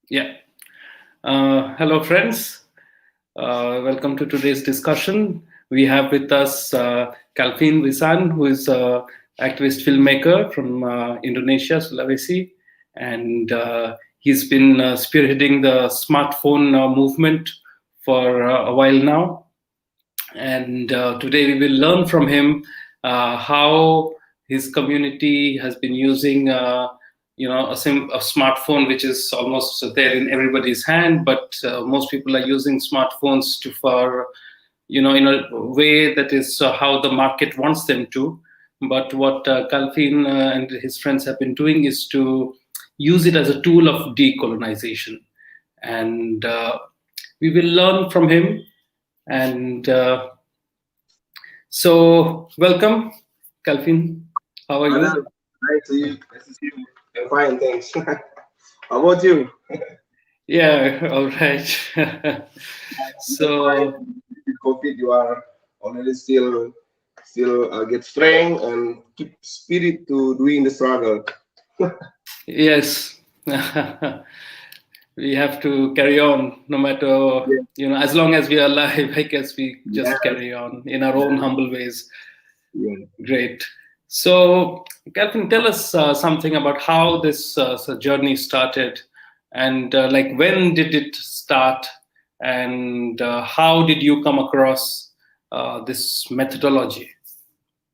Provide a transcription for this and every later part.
Yeah. Hello, friends. Welcome to today's discussion. We have with us Kalfein Wuisan, who is an activist filmmaker from Indonesia, Sulawesi, and he's been spearheading the smartphone movement for a while now. And today we will learn from him how his community has been using a smartphone which is almost there in everybody's hand, but most people are using smartphones to for in a way that is how the market wants them to. But what Kalfin and his friends have been doing is to use it as a tool of decolonization, and we will learn from him. And so, welcome, Kalfin. How are you? Hello, nice to you. Nice to see you. I'm fine, thanks. How about you? Yeah, all right. I'm fine. So, With COVID, you are already still get strength and keep spirit to doing the struggle. yes, we have to carry on no matter, Yeah, as long as we are alive, I guess we yeah, just carry on in our own yeah, humble ways. yeah. Great. So, Calvin, tell us something about how this journey started, and like when did it start, and how did you come across this methodology?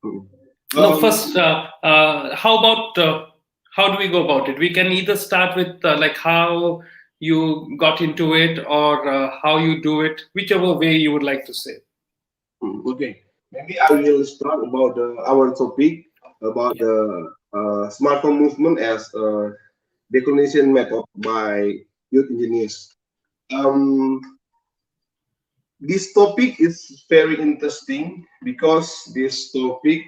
Mm. No, Um, first, how about how do we go about it? We can either start with like how you got into it, or how you do it, whichever way you would like to say. okay. Maybe I will start about our topic about Yeah. the smartphone movement as a decolonization method by youth engineers. Um, This topic is very interesting because this topic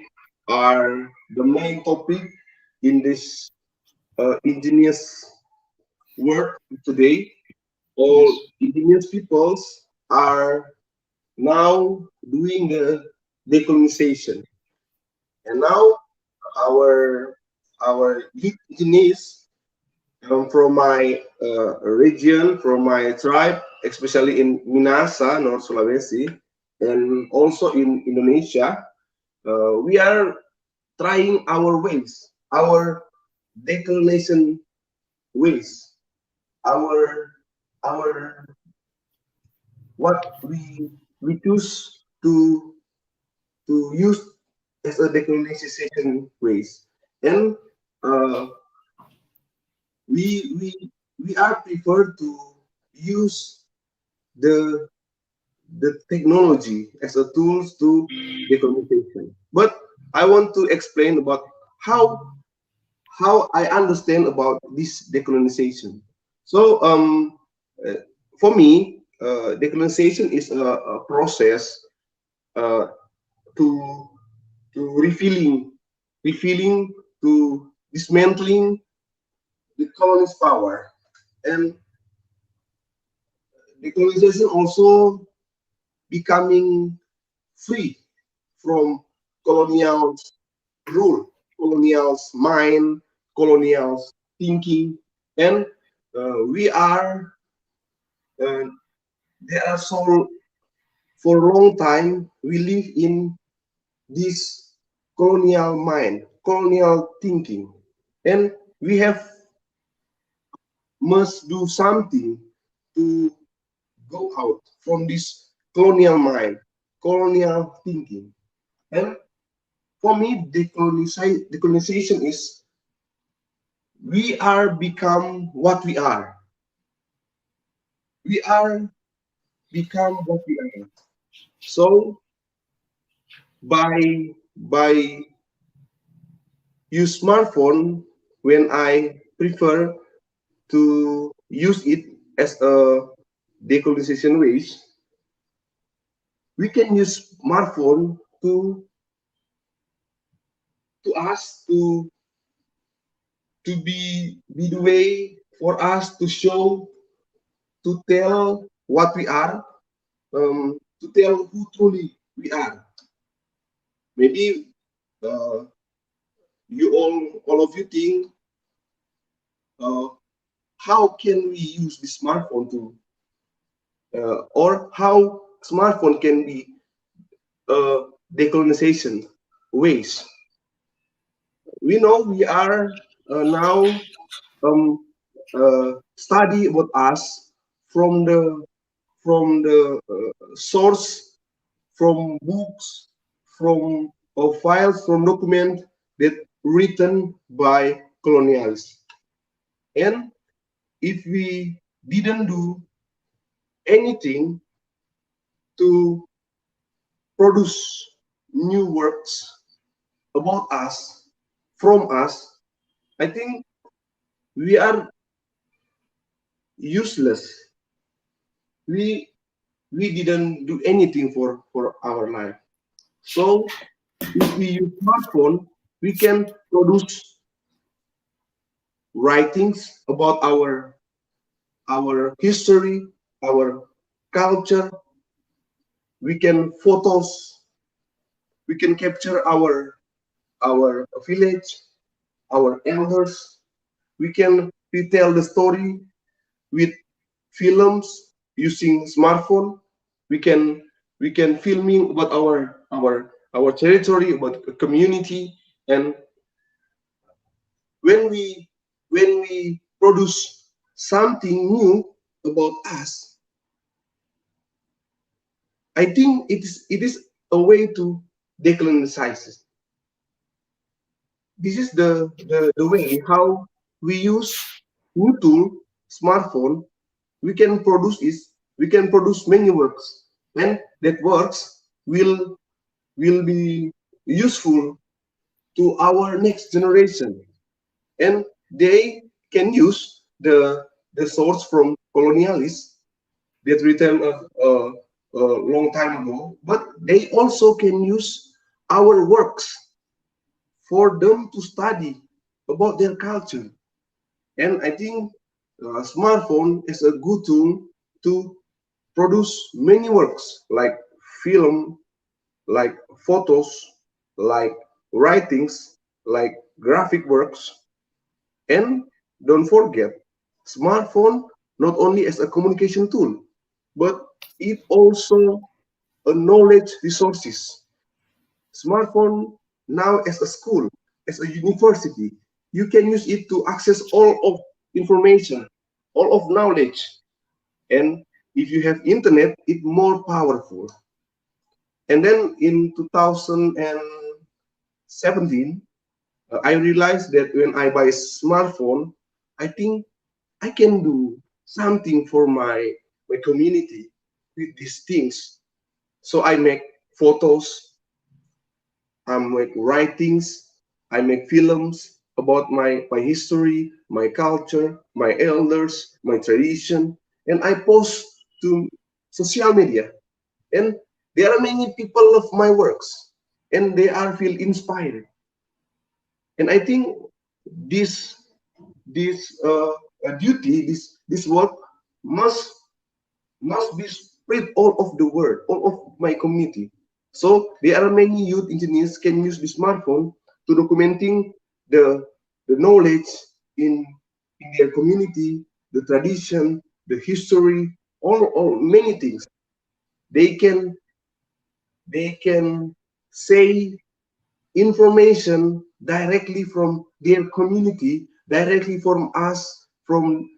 are the main topic in this indigenous world today. All Yes. indigenous peoples are now doing the decolonization, and now our our indigenous from my region, from my tribe, especially in Minahasa, North Sulawesi, and also in Indonesia, we are trying our ways, our declination ways, our our what we choose to use as a decolonization ways, and uh, we we are prefer to use the the technology as a tools to decolonization. But I want to explain about how I understand about this decolonization. So uh, for me, decolonization is a process uh, to refilling to dismantling the colonist power, and decolonization also becoming free from colonial rule, colonial's mind, colonial's thinking, and we are uh, there are so for a long time we live in this colonial mind, colonial thinking, and we have must do something to go out from this colonial mind, colonial thinking. And for me, decolonization is we are become what we are. We are become what we are. So by use smartphone, when I prefer to use it as a decolonization ways, we can use smartphone to us to be the way for us to show, to tell what we are, to tell who truly we are. Maybe you all of you think, uh, how can we use the smartphone to, or how smartphone can be decolonization ways. We know we are now study about us from the source, from books, from files, from document that written by colonialists. And if we didn't do anything to produce new works about us, from us, I think we are useless. We we didn't do anything for our life. So if we use smartphone, we can produce writings about our history, our culture. We can photos. We can capture our village, our elders. We can retell the story with films using smartphone. We can we can filming about our territory, about the community. And when we produce something new about us, I think it is a way to decolonize. This is the way how we use new tool, smartphone. We can produce is we can produce many works, and that works will be useful to our next generation, and they can use the source from colonialists that written a long time ago, but they also can use our works for them to study about their culture. And I think smartphone is a good tool to produce many works like film, like photos, like writings, like graphic works. And don't forget, smartphone not only as a communication tool, but it also a knowledge resources. Smartphone now as a school, as a university, you can use it to access all of information, all of knowledge. And if you have internet, it's more powerful. And then in 2017, I realized that when I buy a smartphone, I think I can do something for my community with these things. So I make photos, I make writings, I make films about my history, my culture, my elders, my tradition, and I post to social media. And there are many people love my works, and they are feel inspired. And I think this this duty, this work must must be spread all of the world, all of my community. So there are many youth engineers can use the smartphone to documenting the the knowledge in their community, the tradition, the history, all many things. They can they can say information directly from their community, directly from us, from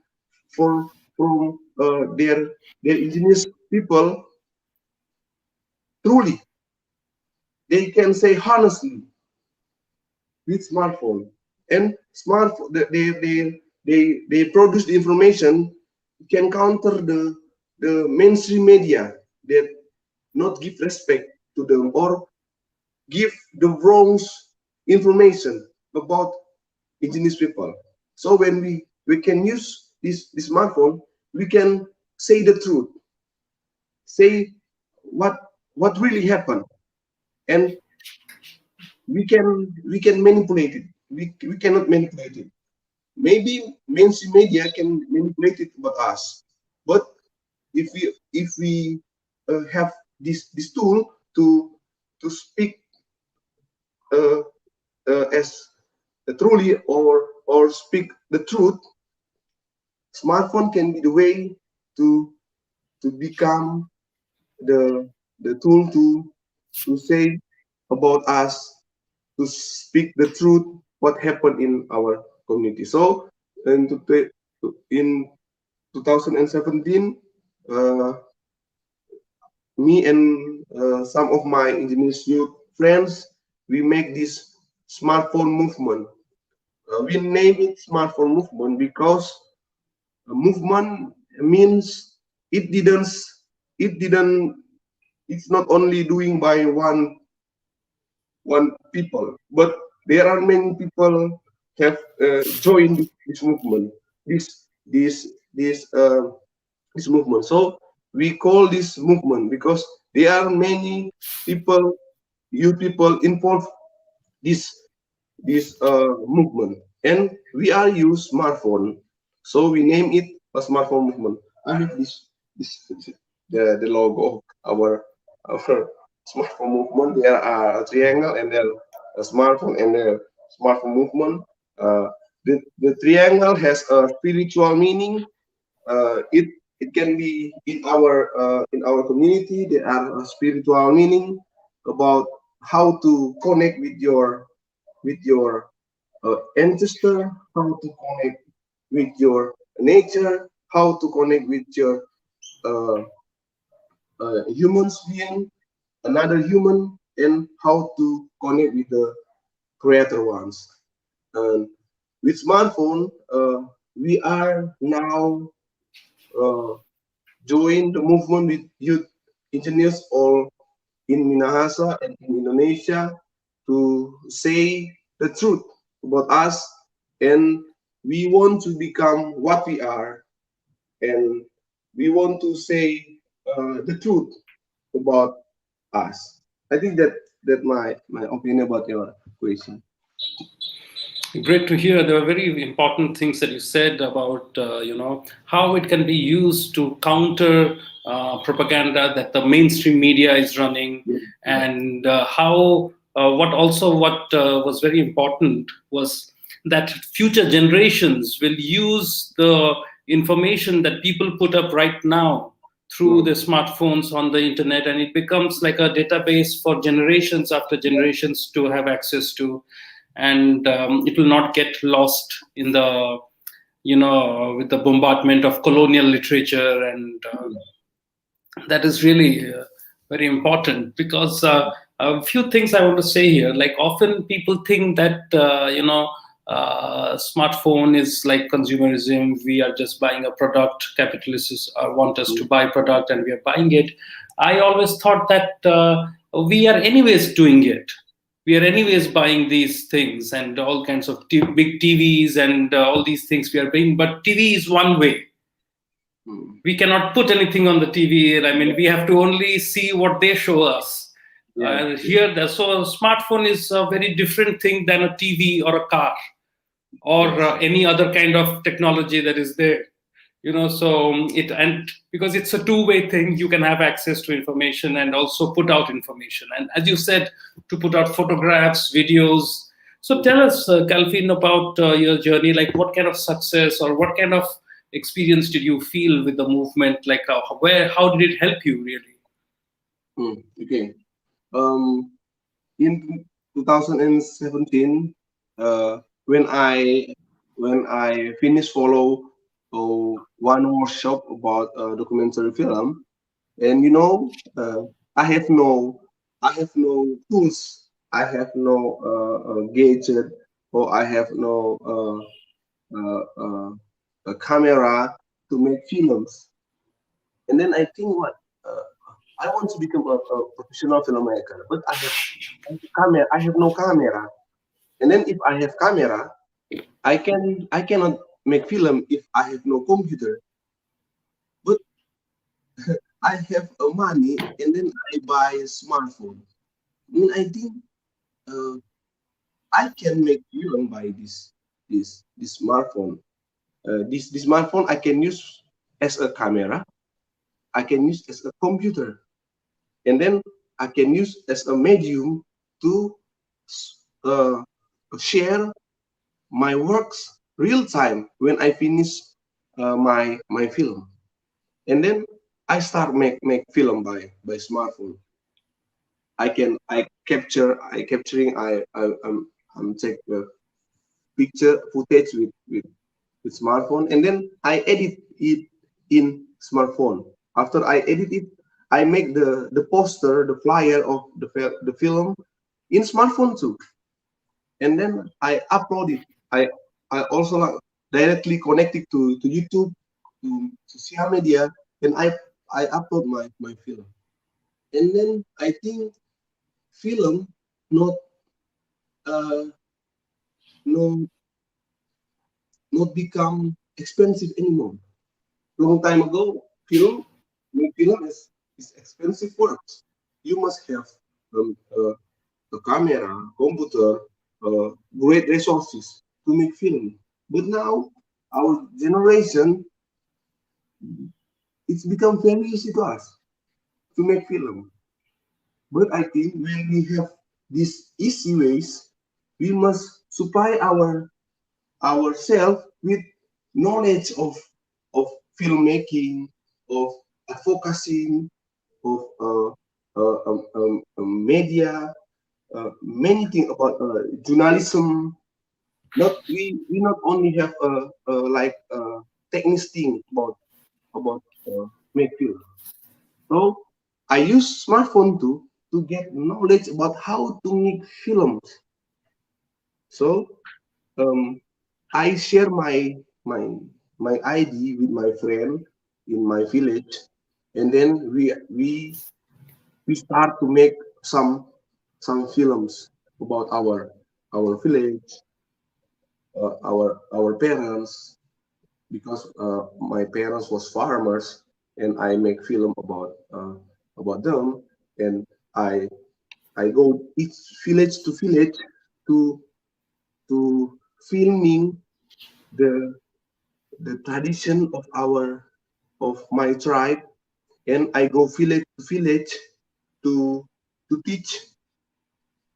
their indigenous people. Truly, they can say honestly with smartphone. And smartphone, they produce the information, can counter the mainstream media that not give respect to them, or give the wrong information about indigenous people. So when we can use this smartphone, we can say the truth, say what what really happened, and we can manipulate it. We cannot manipulate it. Maybe mainstream media can manipulate it about us, but if we have this tool to speak uh, as truly, or speak the truth, smartphone can be the way to become the tool to say about us, to speak the truth, what happened in our community. So in, in 2017, uh, me and some of my indigenous youth friends, we make this smartphone movement. We name it smartphone movement because movement means it didn't it didn't it's not only doing by one people, but there are many people have joined this movement, this this this uh, this movement. So we call this movement because there are many people, you people involved this movement, and we are use smartphone, so we name it a smartphone movement. I have this the logo of our smartphone movement. There are a triangle and then a smartphone and a smartphone movement. Uh, the triangle has a spiritual meaning. It can be in our community. There are a spiritual meaning about how to connect with your ancestor, how to connect with your nature, how to connect with your uh, humans being, another human, and how to connect with the creator ones. And with smartphone, we are now uh, join the movement with youth engineers all in Minahasa and in Indonesia to say the truth about us, and we want to become what we are, and we want to say the truth about us. I think that my opinion about your question. Great to hear. There were very important things that you said about how it can be used to counter propaganda that the mainstream media is running, Yeah, and how what was very important was that future generations will use the information that people put up right now through mm, the smartphones on the internet, and it becomes like a database for generations after generations to have access to, and it will not get lost in the with the bombardment of colonial literature, and that is really very important, because a few things I want to say here. Like, often people think that smartphone is like consumerism. We are just buying a product. Capitalists want us to mm, buy product, and we are buying it. I always thought that we are anyways doing it. We are anyways buying these things and all kinds of big TVs and all these things we are buying. But TV is one way. mm. We cannot put anything on the TV. I mean, we have to only see what they show us. Yeah, yeah, Here, so a smartphone is a very different thing than a TV or a car or yes, any other kind of technology that is there. So it, and because it's a two-way thing, you can have access to information and also put out information. And as you said, to put out photographs, videos. So tell us, Kalfin, about your journey. Like, what kind of success or what kind of experience did you feel with the movement? Like, how did it help you really? okay. Um, in 2017, uh, when I finished follow one workshop about documentary film, and I have no tools, I have no gadget, or I have no a camera to make films. And then I think, what I want to become a professional filmmaker, but I have no camera. And then if I have camera, I cannot make film if I have no computer. But I have money, and then I buy a smartphone. I mean, I think uh, I can make film by this smartphone. This smartphone I can use as a camera. I can use as a computer, and then I can use as a medium to uh, share my works real time when I finish my film, and then I start make film by smartphone. I capturing I'm take the picture footage with smartphone, and then I edit it in smartphone. After I edit it, I make the poster, the flyer of the film in smartphone too, and then I upload it. I also like directly connect it to YouTube, to social media, and I upload my film. And then I think film not uh no not become expensive anymore. Long time ago, make film is expensive works. You must have a camera, computer, great resources to make film. But now, our generation, it's become very easy to us to make film. But I think when we have these easy ways, we must supply ourselves with knowledge of filmmaking, of advocacy, of media, many things about journalism. We not only have like technical thing about make film. So I use smartphone to get knowledge about how to make films. So um, I share my my ID with my friend in my village, and then we start to make some films about our village, our parents, because my parents was farmers, and I make film about them, and I I go each village to village to to filming the the tradition of my tribe, and I go village to village to to teach,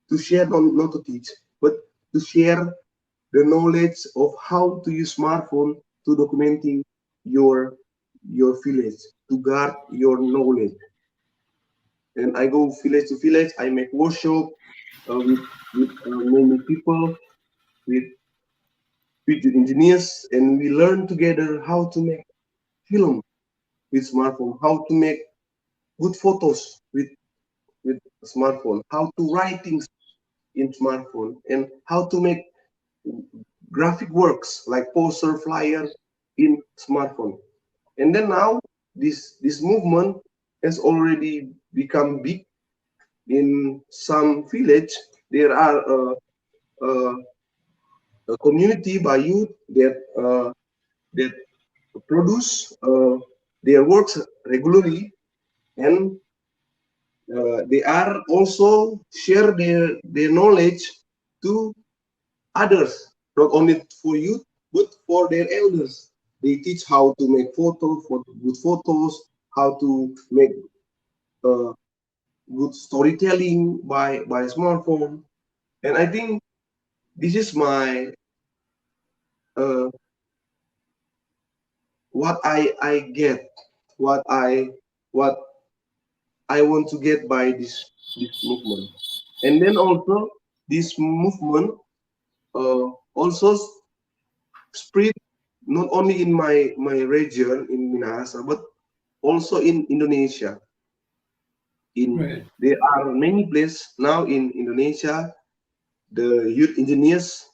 to share, not to teach, but to share the knowledge of how to use smartphone to documenting your your village, to guard your knowledge. And I go village to village. I make workshop with many people, with with the engineers, and we learn together how to make film with smartphone, how to make good photos with smartphone, how to write things in smartphone, and how to make graphic works like poster, flyer in smartphone. And then now this movement has already become big in some village. There are a community by youth that produce their works regularly, and they are also share their knowledge to others, not only for youth, but for their elders. They teach how to make photos, for good photos, how to make uh, good storytelling by smartphone. And I think this is my uh, what I get, what what I want to get by this movement. And then also this movement also spread not only in my region in Minahasa, but also in Indonesia. In Right. There are many places now in Indonesia. The youth engineers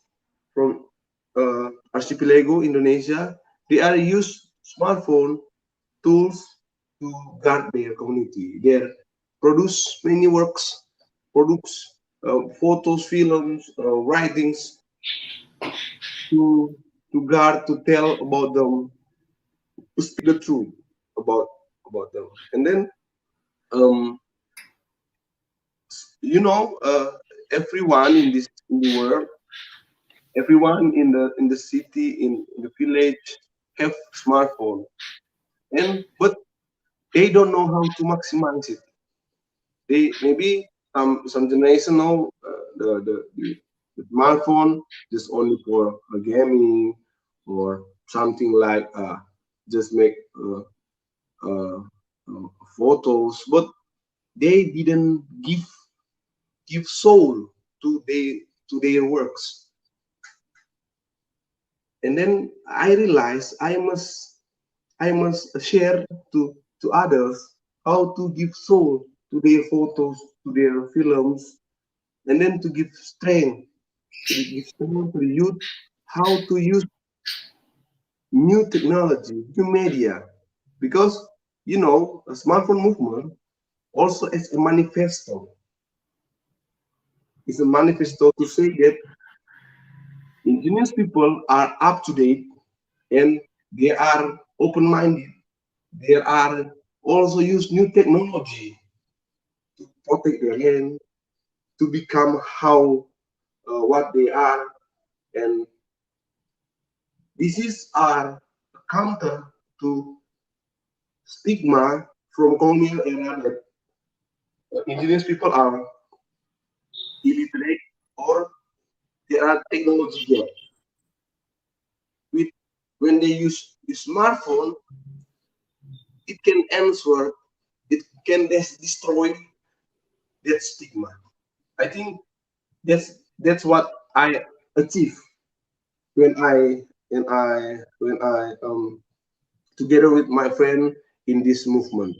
from archipelago Indonesia, they are use smartphone tools to guard their community. They produce many works, produce photos, films, writings to guard, to tell about them, to speak the truth about them. And then um, you know, everyone in the world, everyone in the city, in the village, have smartphone, and but they don't know how to maximize it. They maybe some generation know the smartphone just only for gaming or something like just make uh, photos, but they didn't give soul to their works. And then I realized I must share to others how to give soul to their photos, to their films, and then to give strength give strength to the youth how to use new technology, new media, because a smartphone movement also is a manifesto. It's a manifesto to say that indigenous people are up to date and they are open-minded. They are also use new technology to protect their land, to become how what they are, and this is our counter to stigma from colonial era that indigenous people are illiterate or there are technology gap. With when they use the smartphone, it can answer, it can destroy that stigma. I think that's what I achieve when I together with my friend in this movement.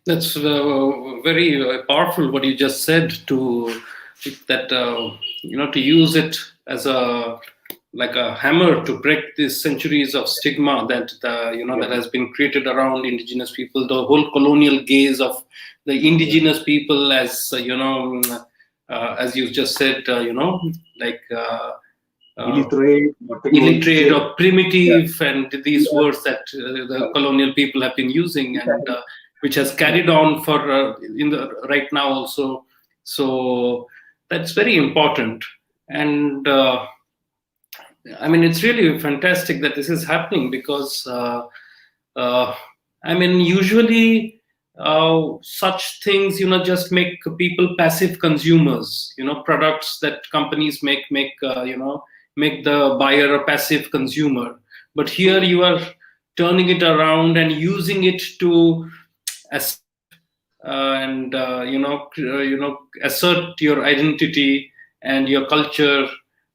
That's very powerful what you just said, to that to use it as a like a hammer to break these centuries of stigma that Yeah, that has been created around indigenous people, the whole colonial gaze of the yeah. indigenous people as as you just said, like uh, Illiterate or technology illiterate gap. or Yeah, primitive, and these yeah, words that the colonial people have been using, and which has yeah. carried on for in the right now also. So that's very important. And I mean, it's really fantastic that this is happening, because uh, I mean, usually such things, just make people passive consumers. Products that companies make make the buyer a passive consumer. But here Mm. you are turning it around and using it to assert and assert your identity and your culture,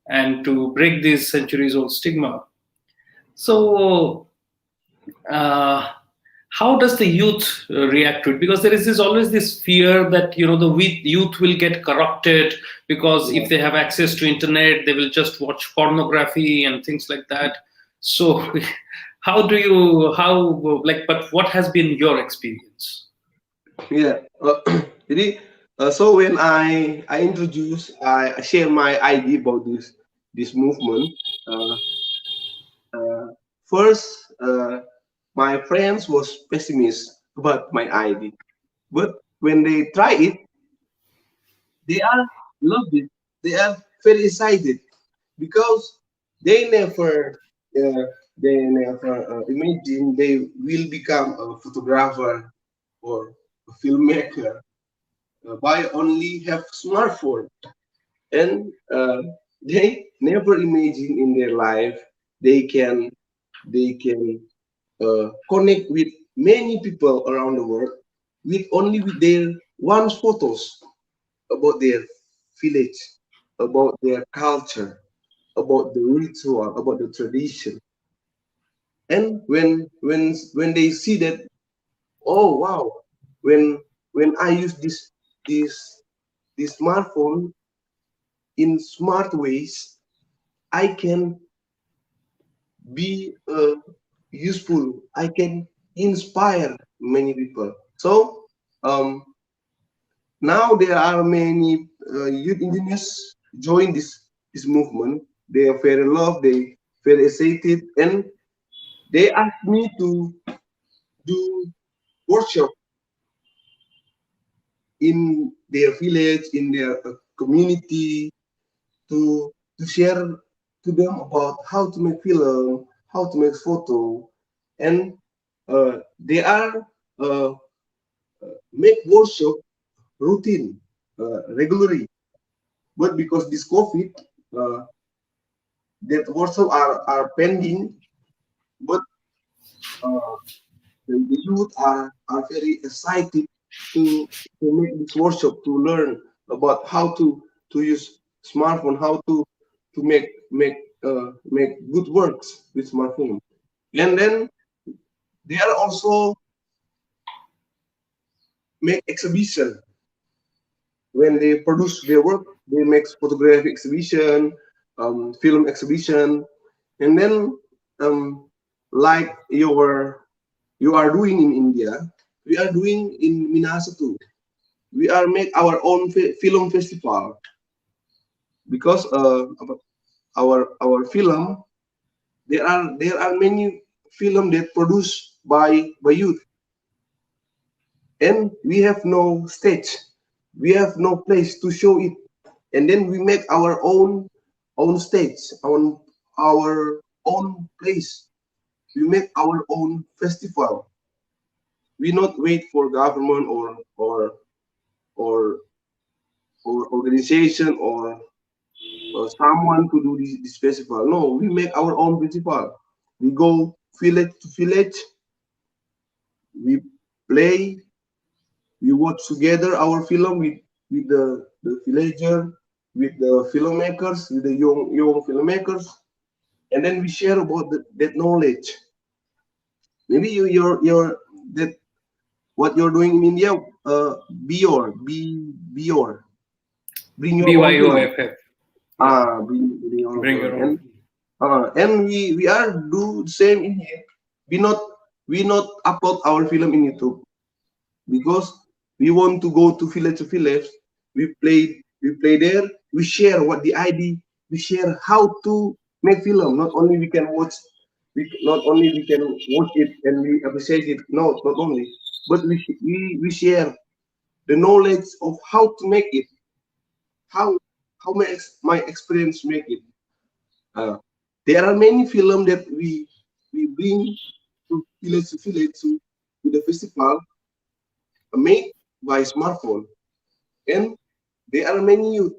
and to break this centuries old stigma. So uh, how does the youth react to it? Because there is always this fear that the youth will get corrupted, because Yeah. if they have access to internet, they will just watch pornography and things like that. So how like, but what has been your experience? Yeah. Jadi, so when I introduce, I share my idea about this movement. Uh, uh, First, my friends was pessimist about my idea, but when they try it, they are love it. They are very excited because they never, uh, imagine they will become a photographer or a filmmaker by only have smartphone, and they never imagine in their life they can connect with many people around the world with only with their one photos about their village, about their culture, about the ritual, about the tradition. And when they see that, oh wow, when I use this smartphone in smart ways, I can be useful. I can inspire many people. So now there are many youth engineers join this movement. They are very loved. They very excited, and they ask me to do workshop in their village, in their community, to share to them about how to make film, how to make photo, and they are uh, make workshop routine regularly. But because this COVID, uh, that workshop are pending, but uh, the youth are very excited to to make this workshop to learn about how to use smartphone, how to make good works with smartphone, and then they are also make exhibition when they produce their work. They make photography exhibition, film exhibition, and then um, like you are doing in India, we are doing in Minahasa too. We are make our own film festival because our film, there are many film that produced by youth, and we have no stage, we have no place to show it, and then we make our own stage, our own place. We make our own festival. We not wait for government or or organization or someone to do this festival. No, we make our own festival. We go village to village. We play. We watch together our film with the villager, with the filmmakers, with the young filmmakers, and then we share about that knowledge. Maybe you're that what you're doing in India. Be your be your bring your own film. BYOFF. Yeah, Bring your own bring film, your own. and we are do the same in here. We not we not upload our film in YouTube because we want to go to village. We play there. We share what the idea. We share how to make film. Not only we can watch, not only we can watch it and we appreciate it. No, not only, but we share the knowledge of how to make it. How how my experience make it. Uh, there are many film that we bring to village to the festival, made by smartphone, and there are many youth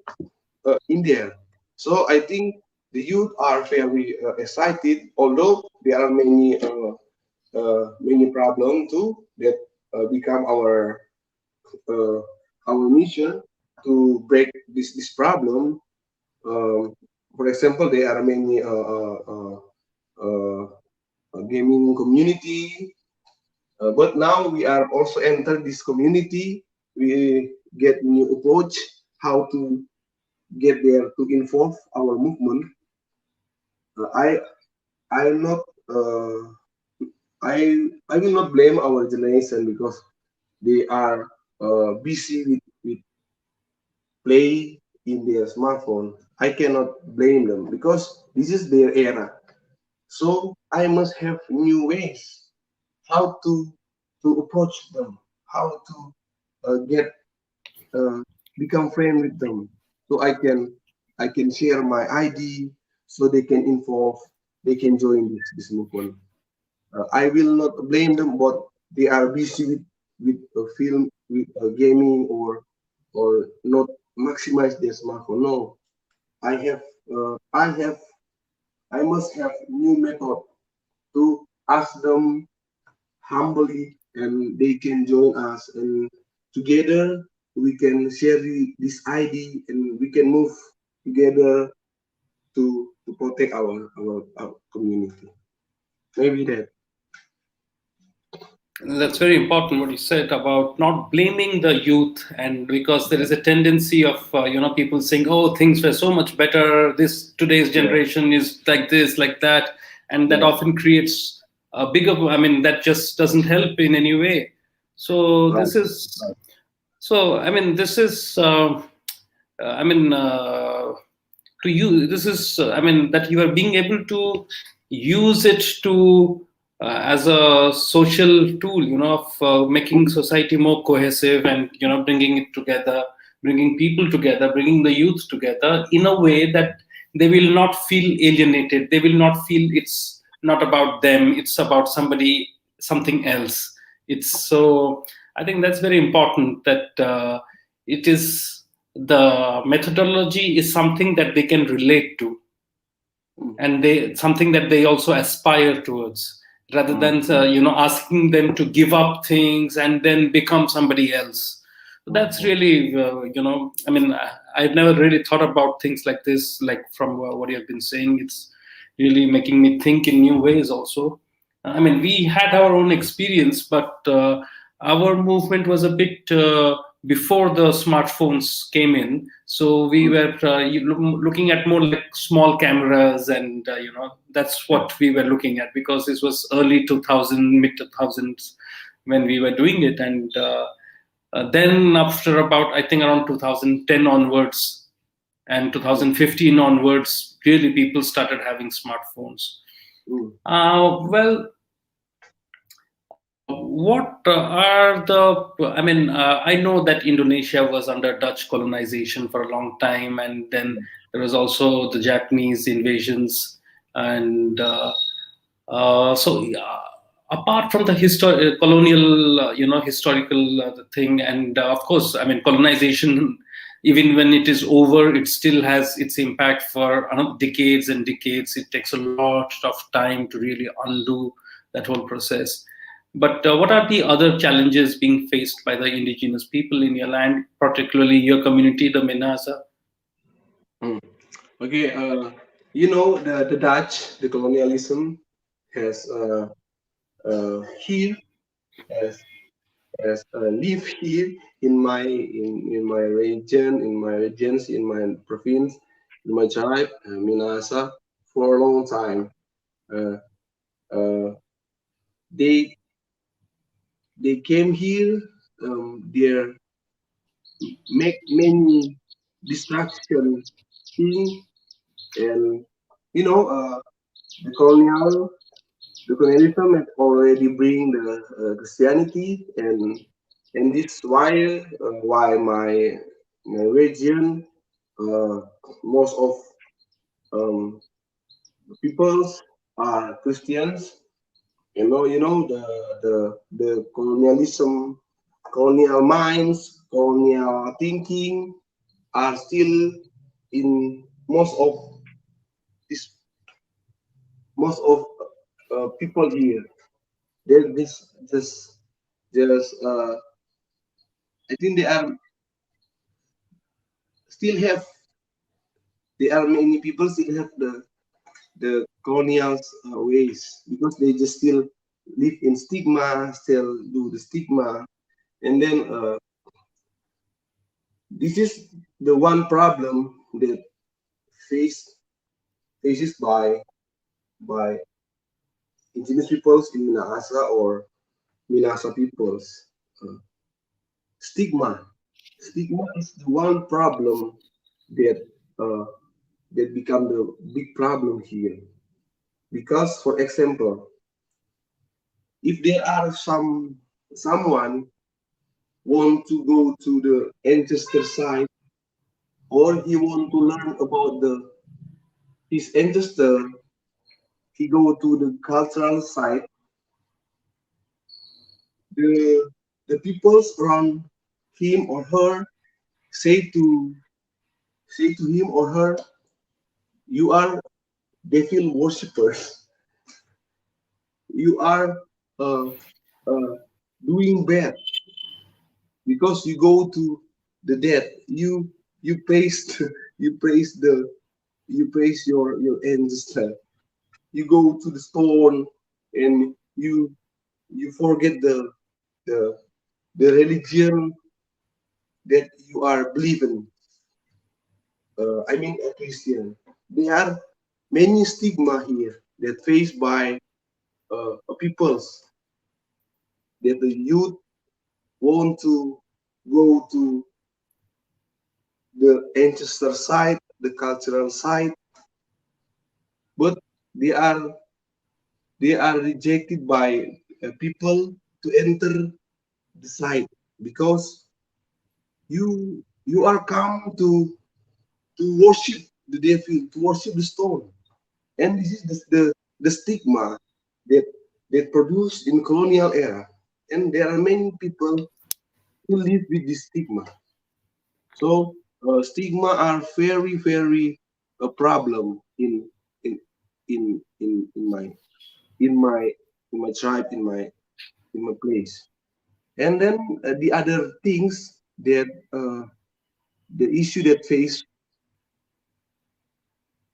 in there. So I think the youth are very excited, although there are many problems too that become uh, our mission to break this problem. Um, for example, there are many uh, gaming community. But now we are also enter this community. We get new approach how to get there to involve our movement. Uh, I I not I will not blame our generation because they are busy with play in their smartphone. I cannot blame them because this is their era. So I must have new ways how to approach them, how to get uh, become friend with them, so I can share my ID, so they can involve, they can join this movement. I will not blame them, but they are busy with a film, with gaming, or not maximize their smartphone. No, I have I have I must have new method to ask them humbly, and they can join us, and together we can share this ID, and we can move together to protect our community. Maybe that. That's very important what you said about not blaming the youth, and because there Yeah, is a tendency of people saying, "Oh, things were so much better. This today's yeah, generation is like this, like that," and that yeah. often creates a bigger. I mean, that just doesn't help in any way. So Right, this is right. so. I mean, this is. I mean, to you, this is. I mean, that you are being able to use it to as a social tool, of making society more cohesive, and bringing it together, bringing people together, bringing the youth together in a way that they will not feel alienated. They will not feel it's not about them. It's about something else. It's so. I think that's very important. That it is the methodology is something that they can relate to. mm, and they something that they also aspire towards, rather mm, than asking them to give up things and then become somebody else. So that's mm, really I mean, I've never really thought about things like this, like from what you have been saying. It's really making me think in new ways also. I mean, we had our own experience, but our movement was a bit before the smartphones came in. So we mm. were looking at more like small cameras, and that's Yeah. what we were looking at, because this was early 2000, mid 2000s when we were doing it, and then after about, I think, around 2010 onwards and Mm, 2015 onwards, really people started having smartphones. mm, Well, what are the? I mean, I know that Indonesia was under Dutch colonization for a long time, and then there was also the Japanese invasions, and apart from the colonial, historical the thing, and of course, I mean, colonization, even when it is over, it still has its impact for decades and decades. It takes a lot of time to really undo that whole process. But what are the other challenges being faced by the indigenous people in your land, particularly your community, the Minahasa? mm. Okay, the Dutch, the colonialism has here has live here in my region, in my province, in my tribe, Minahasa, for a long time. Uh, uh, they they came here. They make many destruction thing, and you know the colonialism has already bring the Christianity, and this why my region, uh, most of um, peoples are Christians. The colonialism, colonial minds, colonial thinking are still in this most of people here. There this just I think they are still have there are many people still have the colonial ways, because they just still live in stigma, still do the stigma, and then this is the one problem that face faces by indigenous peoples in Minahasa or Minahasa peoples. Uh, stigma. Stigma is the one problem that uh, that become the big problem here. Because, for example, if there are someone want to go to the ancestor site, or he want to learn about the his ancestor, he go to the cultural site. The peoples around him or her say to him or her, you are devil worshippers. You are uh, uh, doing bad because you go to the dead. You praise you praise your ancestor. You go to the stone, and you forget the the religion that you are believing. I mean, a Christian. There are many stigma here that faced by peoples, that the youth want to go to the ancestor site, the cultural site, but they are they are rejected by people to enter the site, because you are come to worship the devil, to worship the stone, and this is the stigma that produced in colonial era, and there are many people who live with this stigma. So stigma are very a problem in in my in my in my tribe, in my place. And then the other things that the issue that faced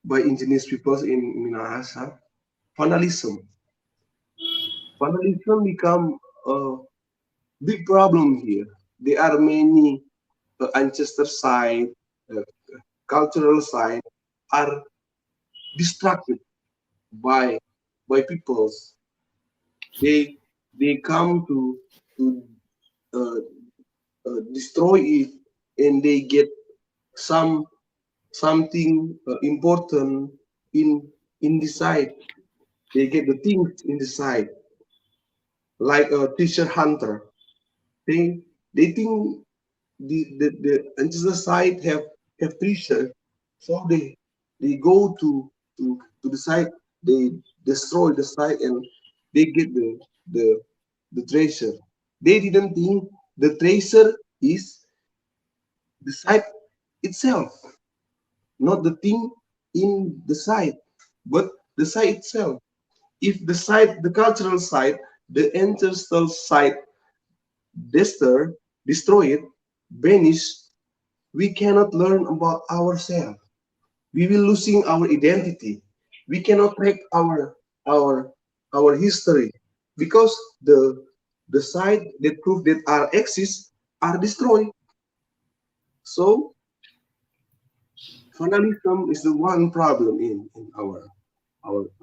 by indigenous peoples in Minahasa, vandalism. Vandalism become a big problem here. There are many ancestor site, uh, cultural site are distracted by peoples. They they come to uh, destroy it, and they get some something important in the site. They get the things in the site, like a treasure hunter. They they think the ancestor site have treasure, so they go to the site. They destroy the site and they get the the treasure. They didn't think the treasure is the site itself, not the thing in the site, but the site itself. If the site, the cultural site, the ancestral site, disturb, destroy it, vanish, we cannot learn about ourselves. We will losing our identity. We cannot track our our history because the site that prove that our exist are destroyed. So vandalism is the one problem in our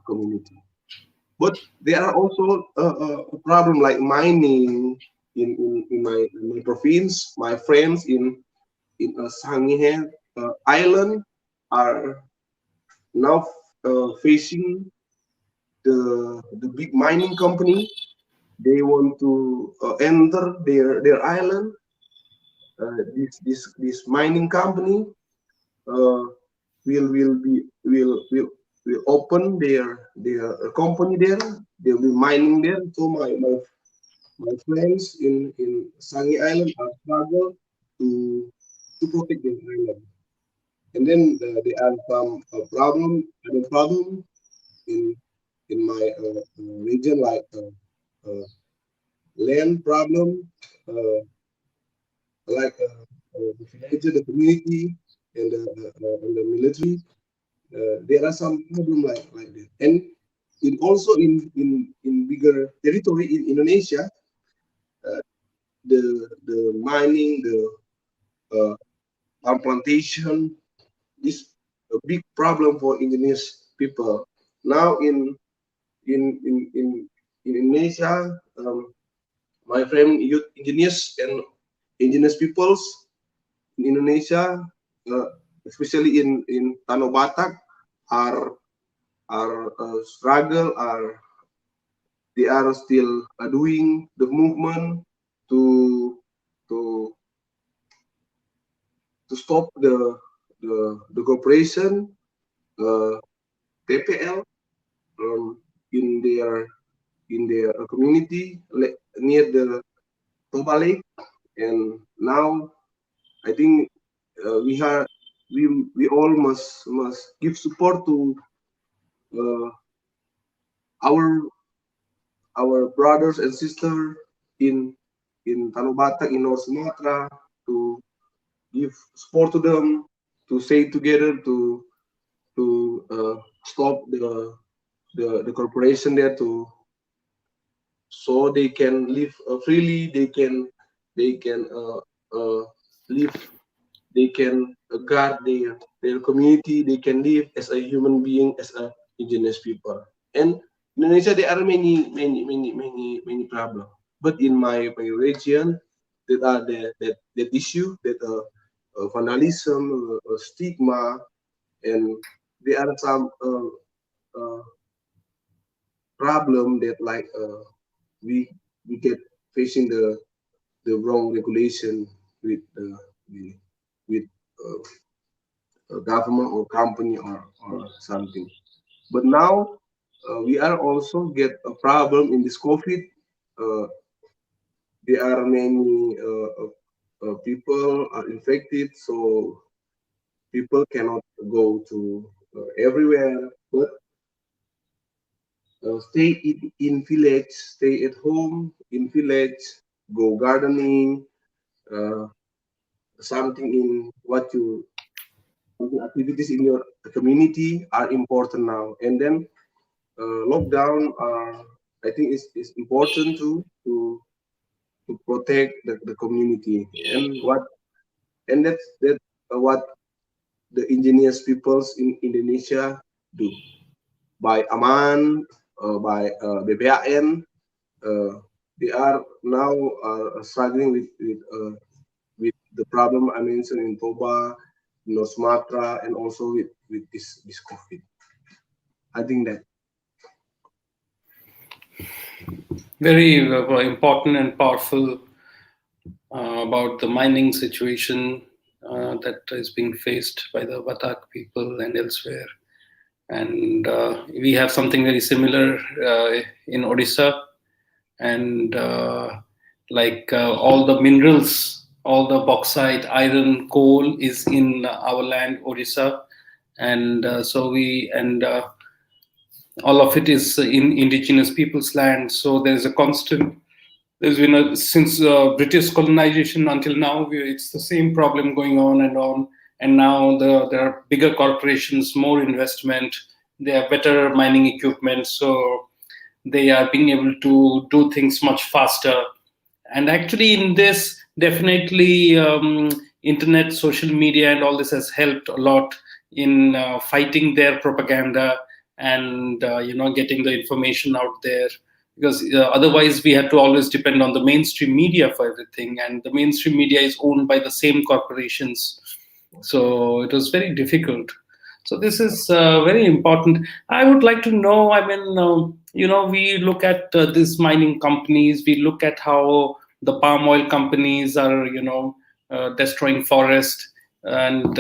community. But there are also a problem like mining in my province. My friends in Sangihe Island are now facing the big mining company. They want to enter their island. This mining company uh, will open their company there. They'll be mining there. So my friends in Sangi Island are struggle to protect their island. And then there are some problem in my region, like land problem, uh, like the villager, the community, and the military. There are some problem like that. And also in bigger territory in Indonesia, uh, the mining, the palm plantation is a big problem for indigenous people. Now in in in, in Indonesia, my friend youth indigenous and indigenous peoples in Indonesia, uh, especially in Tanah Batak, are struggle, are they are still doing the movement to to to stop the corporation, TPL, in their community near the Toba Lake. And now I think we have we all must give support to uh, our brothers and sisters in Tanah Batak, in North Sumatra, to give support to them, to stay together, to stop the corporation there, to so they can live freely. They can live. They can guard their community. They can live as a human being, as a indigenous people. And Indonesia, there are many problems. But in my region, that are that issue, that vandalism, stigma, and there are some uh, problem that like we we get facing the wrong regulation with with a government or company or something. But now we are also get a problem in this COVID. Uh, there are many people are infected, so people cannot go to everywhere. But in village, stay at home in village, go gardening, uh, something in what you activities in your community are important now. And then lockdown, I think is important to protect the community. And that's what the indigenous peoples in Indonesia do by Aman, by BPAN. Uh, they are now struggling with the problem I mentioned in Toba, North Sumatra, and also with this COVID. I think that. Very important and powerful about the mining situation that is being faced by the Batak people and elsewhere. And we have something very similar in Odisha. And all the minerals, all the bauxite, iron, coal is in our land, Odisha. And all of it is in indigenous people's land. So there's a constant. There's been since British colonization until now, it's the same problem going on and on. And now there are bigger corporations, more investment. They have better mining equipment, so they are being able to do things much faster. And actually, in this, definitely, internet, social media, and all this has helped a lot in fighting their propaganda and getting the information out there. Because otherwise, we had to always depend on the mainstream media for everything, and the mainstream media is owned by the same corporations. So it was very difficult. So this is very important. I would like to know. I mean, we look at these mining companies. We look at how the palm oil companies are, destroying forest, and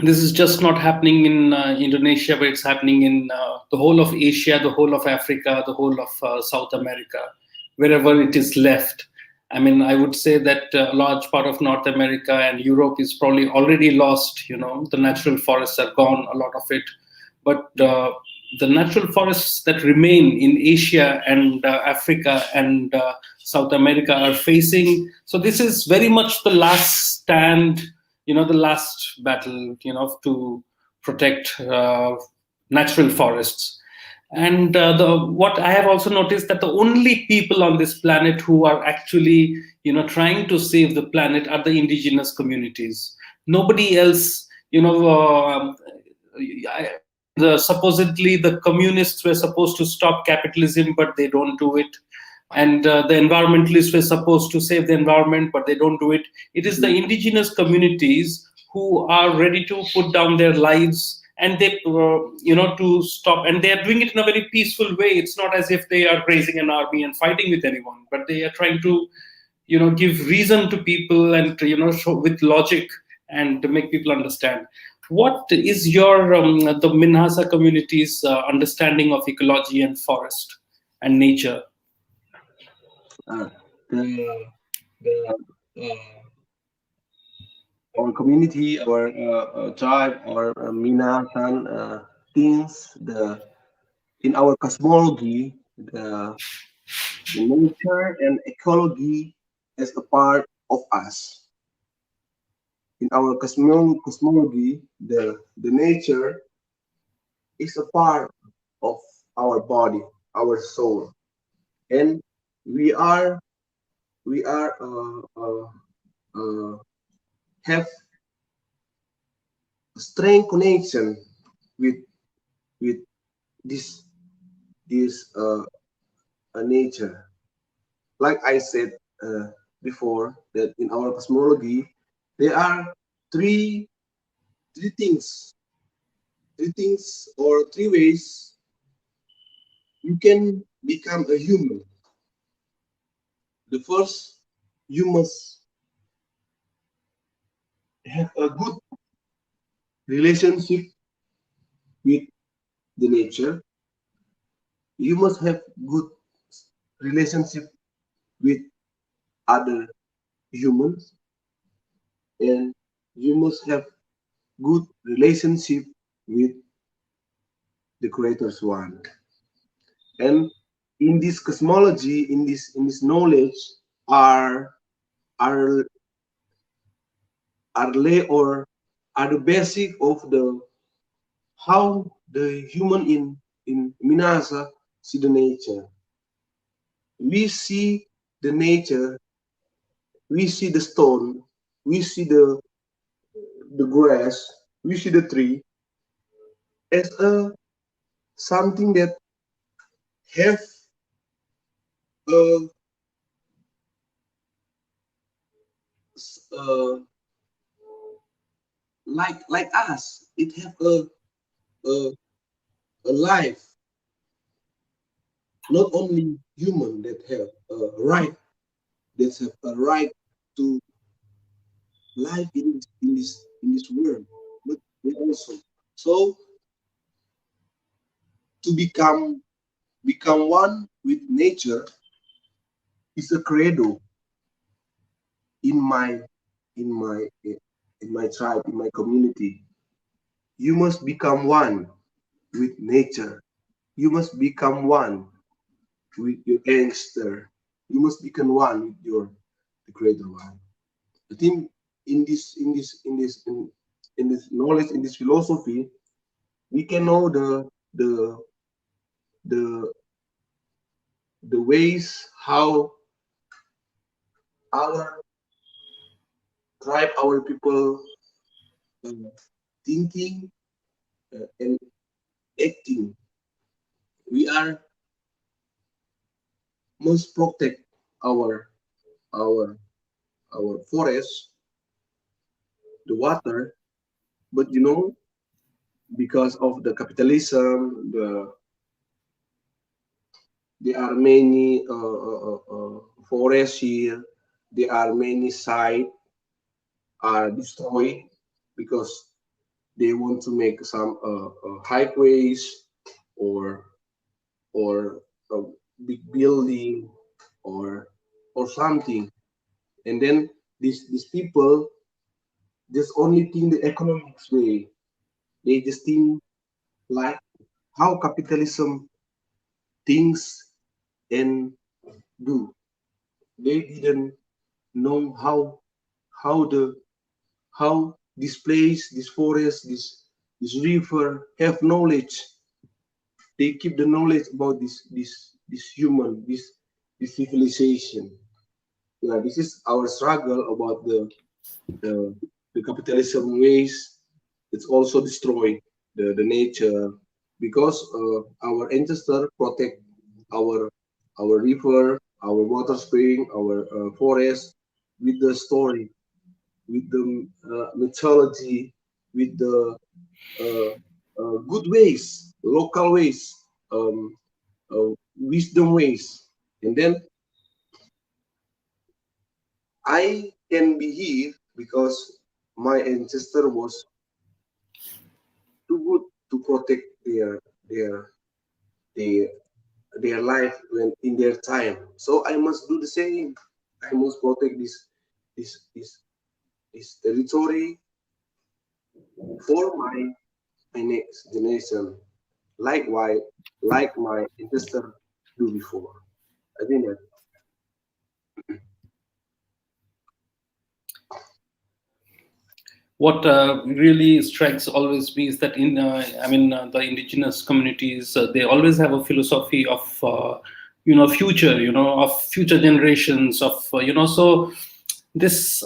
this is just not happening in Indonesia, but it's happening in the whole of Asia, the whole of Africa, the whole of South America, wherever it is left. I mean, I would say that a large part of North America and Europe is probably already lost. The natural forests are gone, a lot of it. But the natural forests that remain in Asia and Africa and South America are facing. So this is very much the last stand, the last battle, to protect natural forests. And the what I have also noticed that the only people on this planet who are actually, trying to save the planet are the indigenous communities. Nobody else, supposedly the communists were supposed to stop capitalism, but they don't do it. And the environmentalists were supposed to save the environment, but they don't do it. It is the indigenous communities who are ready to put down their lives, and they to stop, and they are doing it in a very peaceful way. It's not as if they are raising an army and fighting with anyone, but they are trying to give reason to people and to, show with logic and to make people understand. What is your the Minahasa community's understanding of ecology and forest and nature? Uh, the our community, our tribe, our Minasan things, the in our cosmology, the nature and ecology as a part of us. In our cosmology, the nature is a part of our body, our soul, and we are we are have a strong connection with with this nature. Like I said before, that in our cosmology there are three three things or three ways you can become a human. The first, you must have a good relationship with the nature. You must have good relationship with other humans, and you must have good relationship with the creator's one. And in this cosmology, in this knowledge, are are are lay or are the basic of the how the human in Minahasa see the nature. We see the nature, we see the stone, we see the grass, we see the tree as a something that have a, uh, like us. It have a a life, not only human that have a right, that have a right to life in this world, but they also. So to become one with nature is a credo in my tribe, in my community. You must become one with nature. You must become one with your ancestor. You must become one with your the greater one. I think in this knowledge, in this philosophy, we can know the the the ways how our tribe, our people uh, thinking and acting. We are must protect our our our forest, the water, but because of the capitalism, there are many forests here. There are many sites are destroyed because they want to make some highways or or a big building or something, and then these people just only think the economics way. They just think like how capitalism thinks and do. They didn't know how the how this place, this forest, this river have knowledge. They keep the knowledge about this human, this civilization. Yeah, this is our struggle about the, the capitalism ways. It's also destroy the nature because our ancestors protect our our river, our water spring, our forest with the story, with the mythology, with the uh, good ways, local ways, wisdom ways. And then I can be here because my ancestor was too good to protect their their their life when in their time. So I must do the same. I must protect this this this territory for my next generation. Likewise, like my ancestor do before. I think that What really strikes always me is that the indigenous communities, they always have a philosophy of future, of future generations, of so this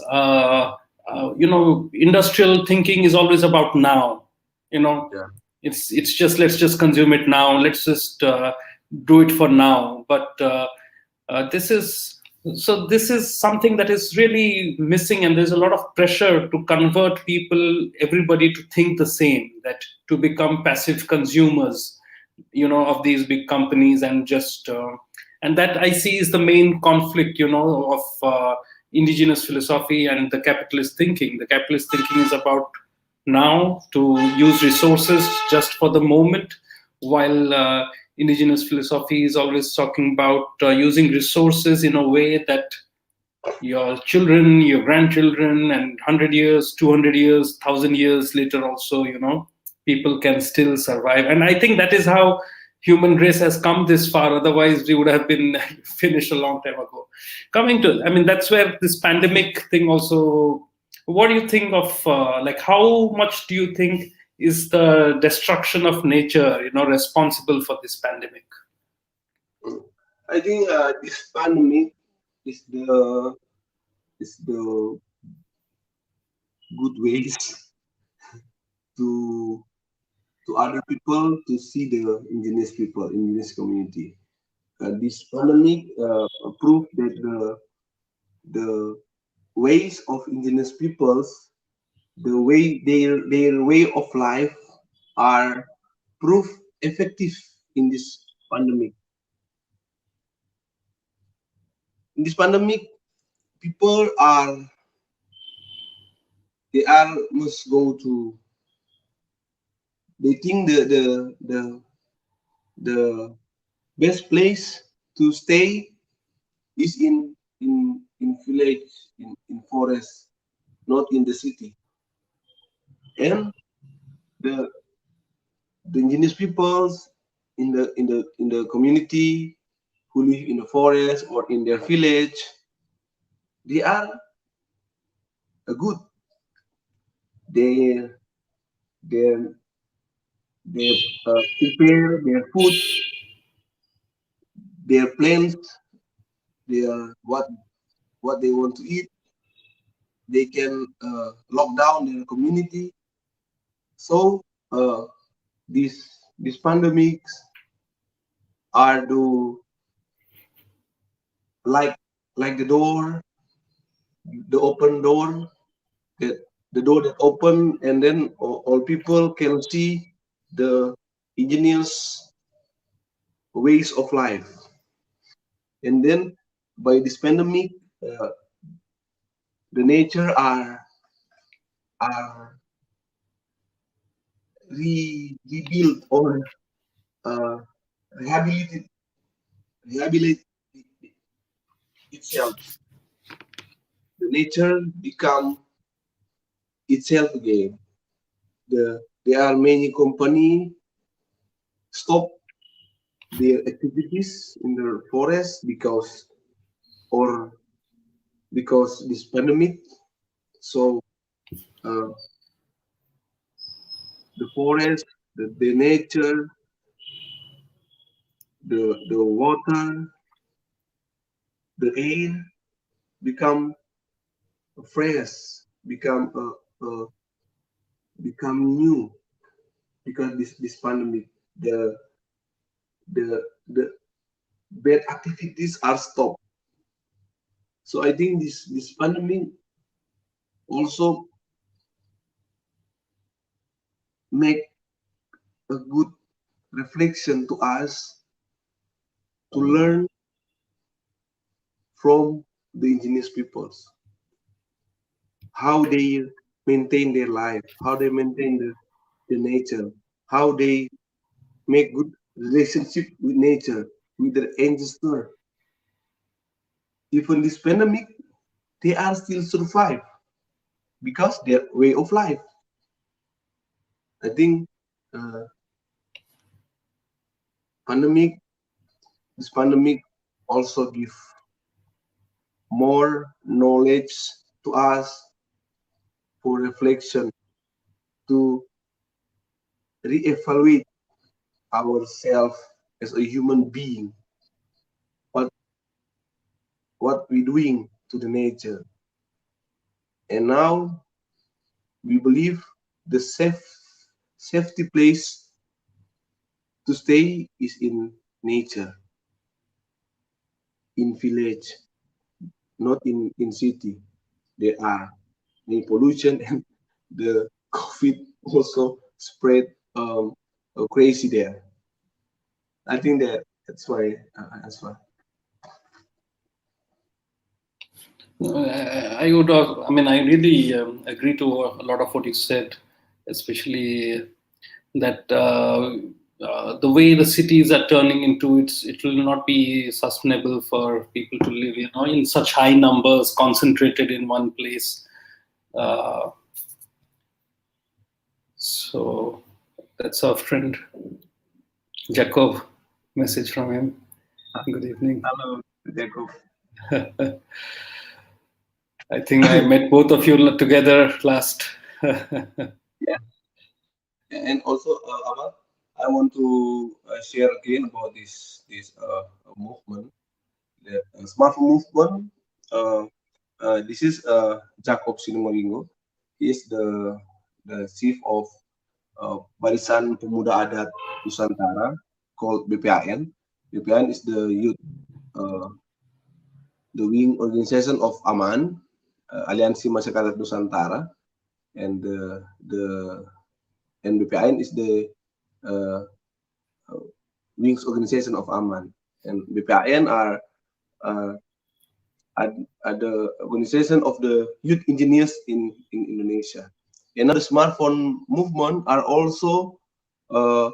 industrial thinking is always about now. you know yeah, it's just, let's just consume it now, let's just do it for now. But this is something that is really missing, and there's a lot of pressure to convert people, everybody, to think the same, that to become passive consumers, of these big companies, and just and that I see is the main conflict, of indigenous philosophy and the capitalist thinking. The capitalist thinking is about now, to use resources just for the moment, while indigenous philosophy is always talking about using resources in a way that your children, your grandchildren, and 100 years, 200 years, 1,000 years later also, people can still survive. And I think that is how human race has come this far. Otherwise, we would have been finished a long time ago. Coming to, I mean, that's where this pandemic thing also. What do you think of like how much do you think is the destruction of nature, responsible for this pandemic? I think this pandemic is the good ways to other people to see the indigenous people, indigenous community. This pandemic proved that the ways of indigenous peoples, the way their way of life are proof effective in this pandemic. In this pandemic, people they must go to. They think the best place to stay is in village, in forest, not in the city. And the the indigenous peoples in the community who live in the forest or in their village, they are good. They they they prepare their food, their plants, their what they want to eat. They can lock down their community. So uh, these pandemics are the like like the open door, that the door that open, and then all people can see the ingenious ways of life. And then by this pandemic, uh, the nature are rebuilt or uh, rehabilitate rehabilitate itself. The nature become itself again. There are many company stop their activities in the forest or because this pandemic. So uh, the forest, the nature, the water, the air become fresh, become become new because this pandemic. The bad activities are stopped. So I think this pandemic also make a good reflection to us to learn from the indigenous peoples, how they maintain their life, how they maintain the nature, how they make good relationship with nature, with their ancestor. Even this pandemic, they are still survive because their way of life. I think uh, pandemic, this pandemic also give more knowledge to us for reflection to reevaluate ourselves as a human being, what we're doing to the nature. And now we believe the safety place to stay is in nature, in village, not in city. There are many pollution and the COVID also spread crazy there. I think that's why answer. I would, I mean, I really agree to a lot of what you said, especially that the way the cities are turning into, it will not be sustainable for people to live, in such high numbers concentrated in one place. Uh, so that's our friend Jacob. message from him. Good evening. Hello, Jacob. I think I met both of you together last. Yeah, and also, Ahmad, I want to share again about this movement, the smartphone movement. Uh, this is Jacob Sinumoringo. He is the chief of Barisan Pemuda Adat Nusantara called BPAN. BPAN is the youth, uh, the wing organization of AMAN, Aliansi Masyarakat Nusantara, and the and BPAN is the uh, wings organization of AMAN. And BPAN uh, are the organization of the youth engineers in Indonesia. And now the smartphone movement are also uh,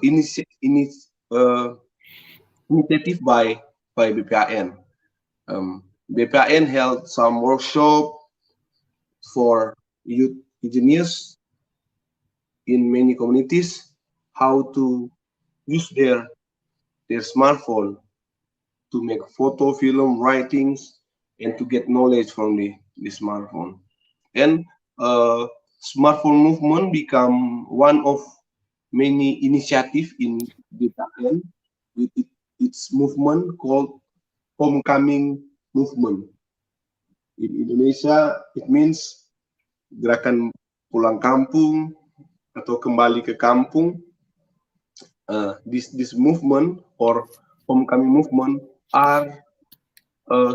initiative by BPAN. BPAN held some workshop for youth engineers in many communities how to use their smartphone to make photo, film, writings, and to get knowledge from the smartphone. And smartphone movement become one of many initiative in BPAN with its movement called homecoming movement. In Indonesia, it means gerakan pulang kampung atau kembali ke kampung. This movement or homecoming movement are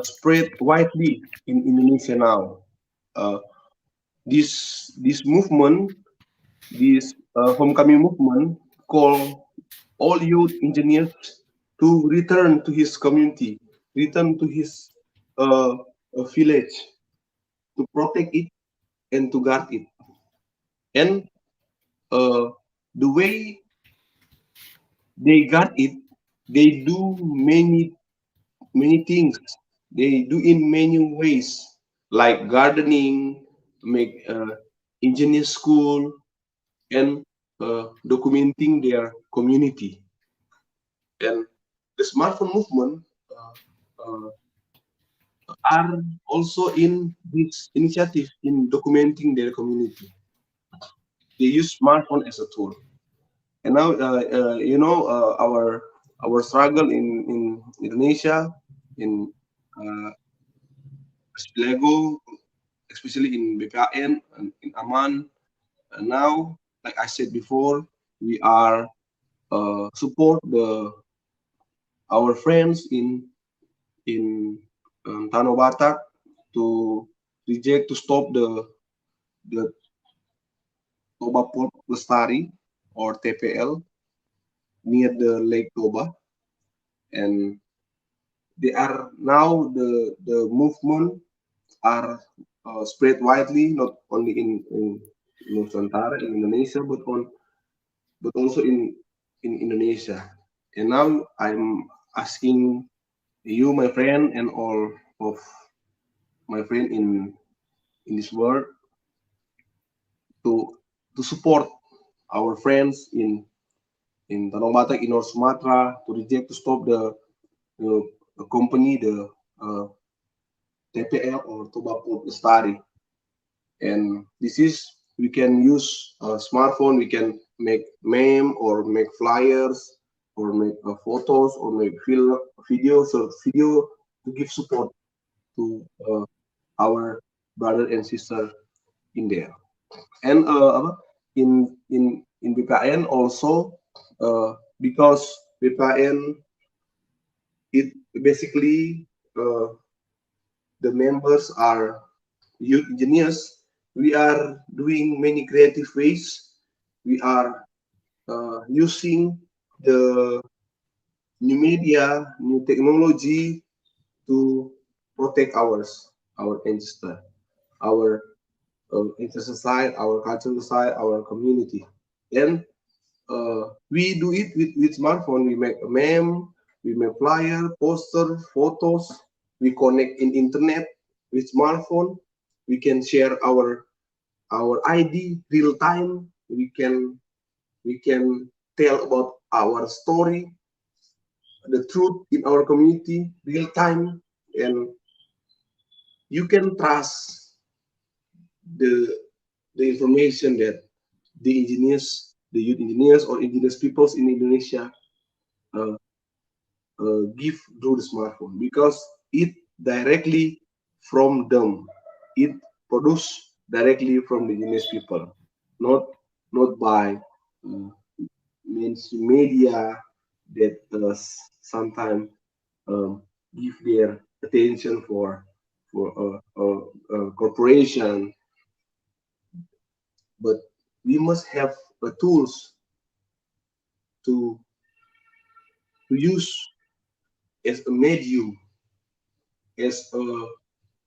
spread widely in Indonesia now. Uh, this movement, this homecoming movement, call all youth engineers to return to his community, return to his uh, village, to protect it and to guard it. And uh, the way they guard it, they do many things. They do in many ways, like gardening, make engineer school, and documenting their community. And the smartphone movement uh, are also in this initiative in documenting their community. They use smartphone as a tool. And now, our struggle in Indonesia, in Lego, especially in BKN and in Aman. And now, like I said before, we are support the our friends in Tanah Batak to reject to stop the Toba Port Lestari or TPL near the Lake Toba, and they are now the movement are spread widely, not only in Nusantara, in Indonesia, but also in Indonesia. And now I'm asking you, my friend, and all of my friend in this world to to support our friends in Tanong Batak, in North Sumatra, to reject, to stop the company, the TPL or Tobacco Lestari. And this is we can use a smartphone, we can make meme or make flyers or make photos or make videos or video to give support to our brother and sister in there. And in BKN also, because BKN it basically the members are youth engineers. We are doing many creative ways. We are using the new media, new technology to protect our ancestor, our ancestral side, our cultural side, our community. And we do it with smartphone. We make a meme, we make flyer, poster, photos. We connect in internet with smartphone. We can share our ID real time. We can tell about our story. the truth in our community real time, and you can trust the the information that the youth engineers or indigenous peoples in Indonesia uh, give through the smartphone, because it directly from them, it produced directly from the indigenous people, not by uh, mainstream media that sometimes give their attention for corporation. But we must have tools to use as a medium, as a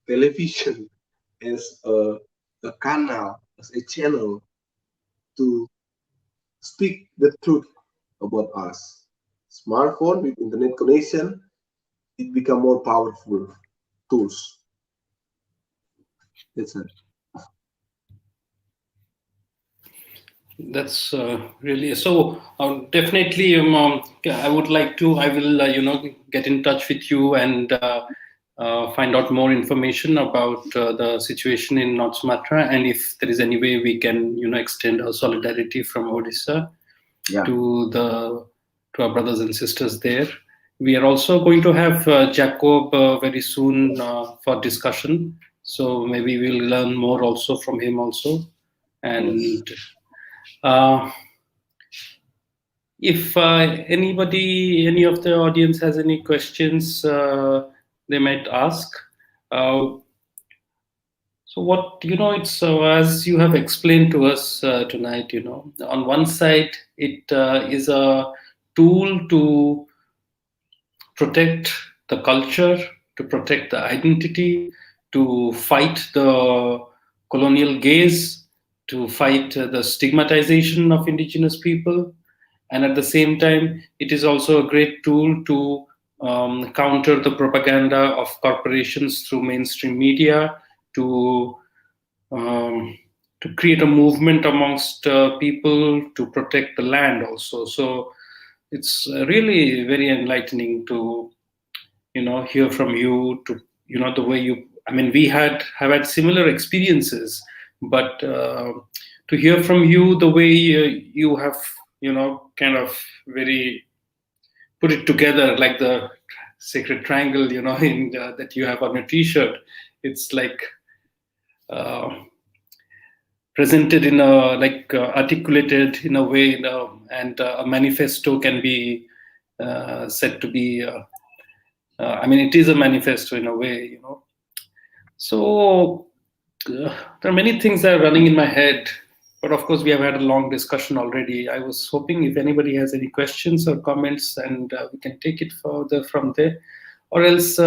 television, as a canal, as a channel to speak the truth about us. Smartphone with internet connection, it become more powerful tools. That's it. That's really so. Definitely, yeah, I would like to. I will, get in touch with you and find out more information about the situation in North Sumatra, and if there is any way we can, extend our solidarity from Odisha Yeah. to the to our brothers and sisters there. We are also going to have Jacob very soon for discussion. So maybe we'll learn more also from him also, Yes. and. Uh, if any of the audience has any questions, they might ask. Uh, so what it's as you have explained to us tonight. On one side, it is a tool to protect the culture, to protect the identity, to fight the colonial gaze, to fight the stigmatization of indigenous people. And at the same time, it is also a great tool to counter the propaganda of corporations through mainstream media, to um, to create a movement amongst people to protect the land also. So it's really very enlightening to hear from you, to the way you, I mean, we have had similar experiences, but to hear from you the way you have kind of very put it together like the sacred triangle in that you have on your t-shirt. It's like uh, presented in a like articulated in a way, and a manifesto can be said to be I mean, it is a manifesto in a way. So there are many things that are running in my head, but of course, we have had a long discussion already. I was hoping if anybody has any questions or comments, and we can take it further from there, or else.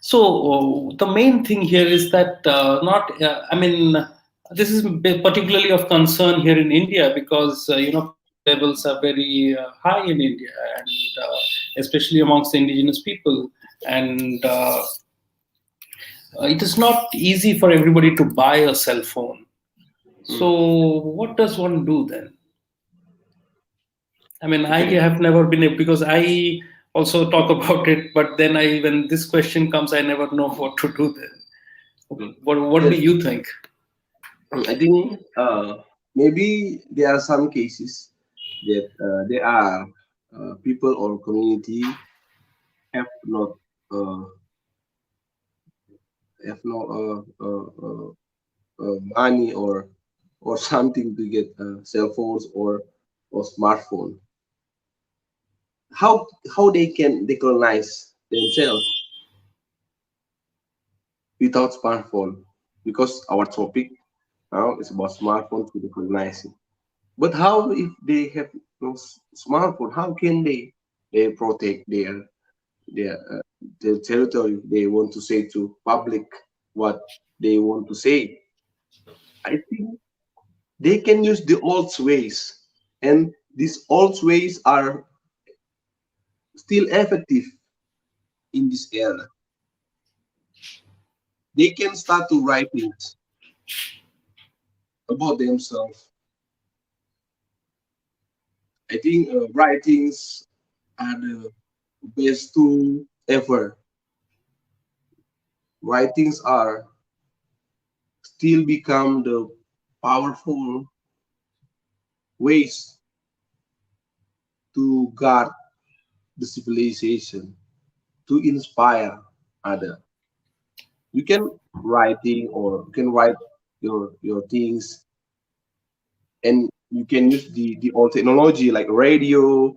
So the main thing here is that not. I mean, this is particularly of concern here in India because poverty levels are very high in India, and especially amongst the indigenous people, and it is not easy for everybody to buy a cell phone. So, Mm. what does one do then? I mean, I Okay. have never been able, because I also talk about it, but then when this question comes, I never know what to do then. Mm. What do Yes. you think? I think maybe there are some cases that there are people or community have not uh, money or something to get cell phones or smartphone. How they can decolonize themselves without smartphone? Because our topic now is about smartphone to decolonizing. But how if they have no smartphone? How can they protect their their territory? They want to say to public what they want to say. I think they can use the old ways, and these old ways are still effective in this era. They can start to write things about themselves. I think writings. are the best tool ever. Writings are still become the powerful ways to guard the civilization, to inspire other. You can writing or you can write your things, and you can use the old technology like radio,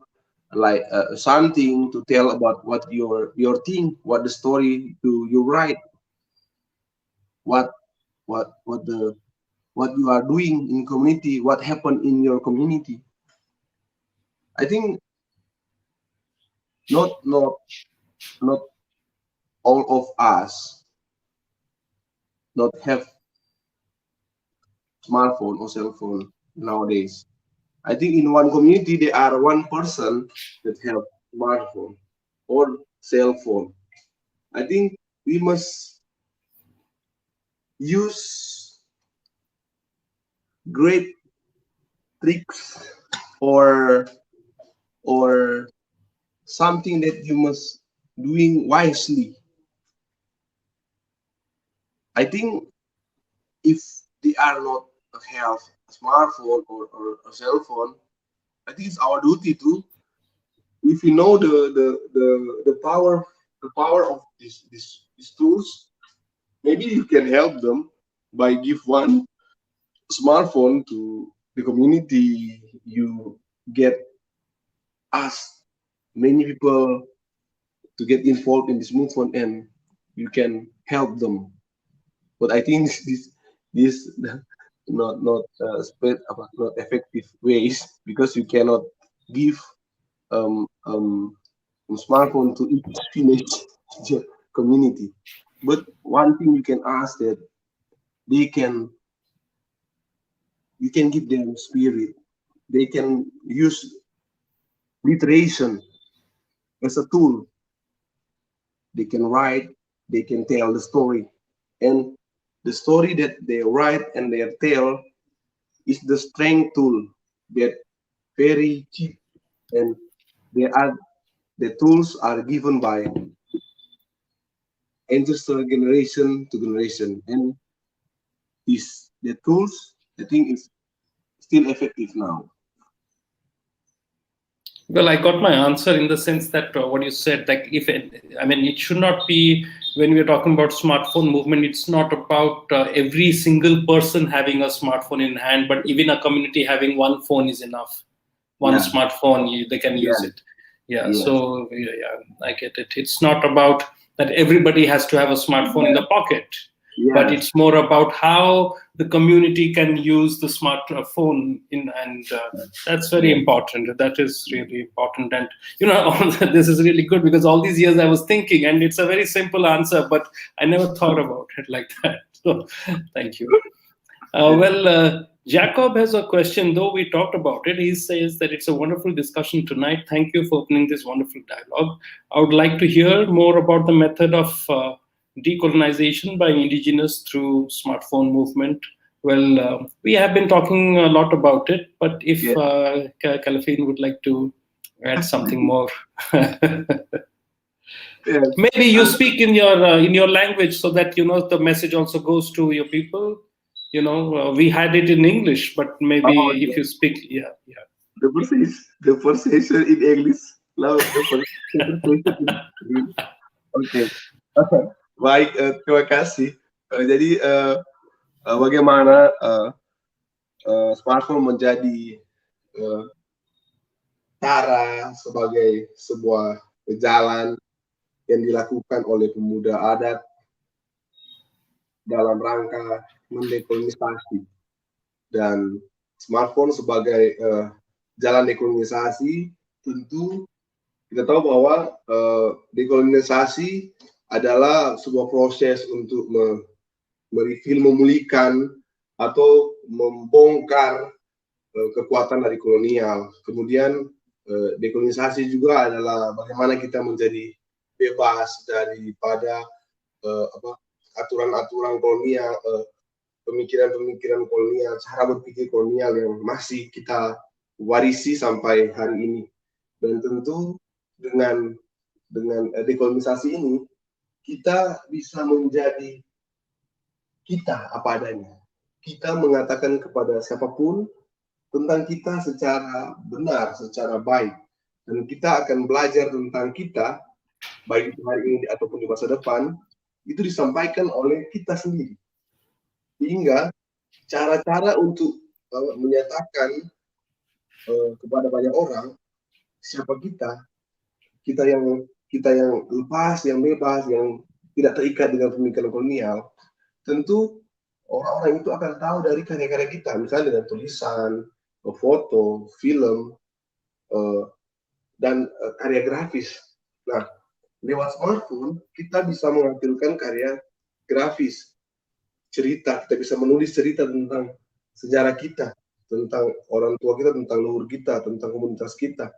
like something to tell about what your thing, what the story you write, what the what you are doing in community, what happened in your community. I think not not not all of us not have smartphone or cell phone nowadays. I think in one community there are one person that have smartphone or cell phone. I think we must use great tricks or or something that you must doing wisely. I think if they are not have a smartphone or a cell phone, I think it's our duty to, if you know the power of these tools, maybe you can help them by give one smartphone to the community. You get us many people to get involved in this movement, and you can help them. But I think this not effective ways, because you cannot give um, um, smartphone to each village community. But one thing you can ask that they can, you can give them spirit. They can use literation as a tool. They can write, they can tell the story, and the story that they write and they tell is the strength tool that very cheap, and they are the tools are given by ancestor generation to generation, and is the tools I think is still effective now. Well, I got my answer in the sense that what you said, like if it, I mean, it should not be when we're talking about smartphone movement. It's not about every single person having a smartphone in hand, but even a community having one phone is enough. One Yeah, smartphone, they can use yeah, it. Yeah. yes, So yeah, I get it. It's not about that everybody has to have a smartphone in the pocket, but yes, it's more about how the community can use the smartphone in, and that's very yes, important. That is really important. And this is really good because all these years I was thinking, and it's a very simple answer, but I never thought about it like that. So thank you. yes. Jacob has a question, though we talked about it. He says that it's a wonderful discussion tonight. Thank you for opening this wonderful dialogue. I would like to hear more about the method of decolonization by Indigenous through smartphone movement. Well, we have been talking a lot about it, but if Yes. Kalfein would like to add something more. Yes. Maybe you speak in your language so that the message also goes to your people. We had it in English, but Oh, maybe if yes. you speak, yeah, yeah. The pronunciation in English. Now the pronunciation in Oke. Baik, terima kasih. Jadi bagaimana smartphone menjadi eh, cara sebagai sebuah jalan yang dilakukan oleh pemuda adat dalam rangka mendekolonisasi, dan smartphone sebagai jalan dekolonisasi. Tentu kita tahu bahwa dekolonisasi adalah sebuah proses untuk merefill, memulihkan atau membongkar kekuatan dari kolonial. Kemudian dekolonisasi juga adalah bagaimana kita menjadi bebas daripada aturan-aturan kolonial, pemikiran-pemikiran kolonial, cara berpikir kolonial yang masih kita warisi sampai hari ini. Dan tentu dengan dekolonisasi ini kita bisa menjadi kita apa adanya. Kita mengatakan kepada siapapun tentang kita secara benar, secara baik. Dan kita akan belajar tentang kita, baik di hari ini ataupun di masa depan, itu disampaikan oleh kita sendiri. Sehingga cara-cara untuk menyatakan kepada banyak orang siapa kita yang lepas, yang bebas, yang tidak terikat dengan pemikiran kolonial, tentu orang-orang itu akan tahu dari karya-karya kita, misalnya dengan tulisan, foto, film, dan karya grafis. Nah, lewat smartphone kita bisa menghasilkan karya grafis, cerita, kita bisa menulis cerita tentang sejarah kita, tentang orang tua kita, tentang leluhur kita, tentang komunitas kita.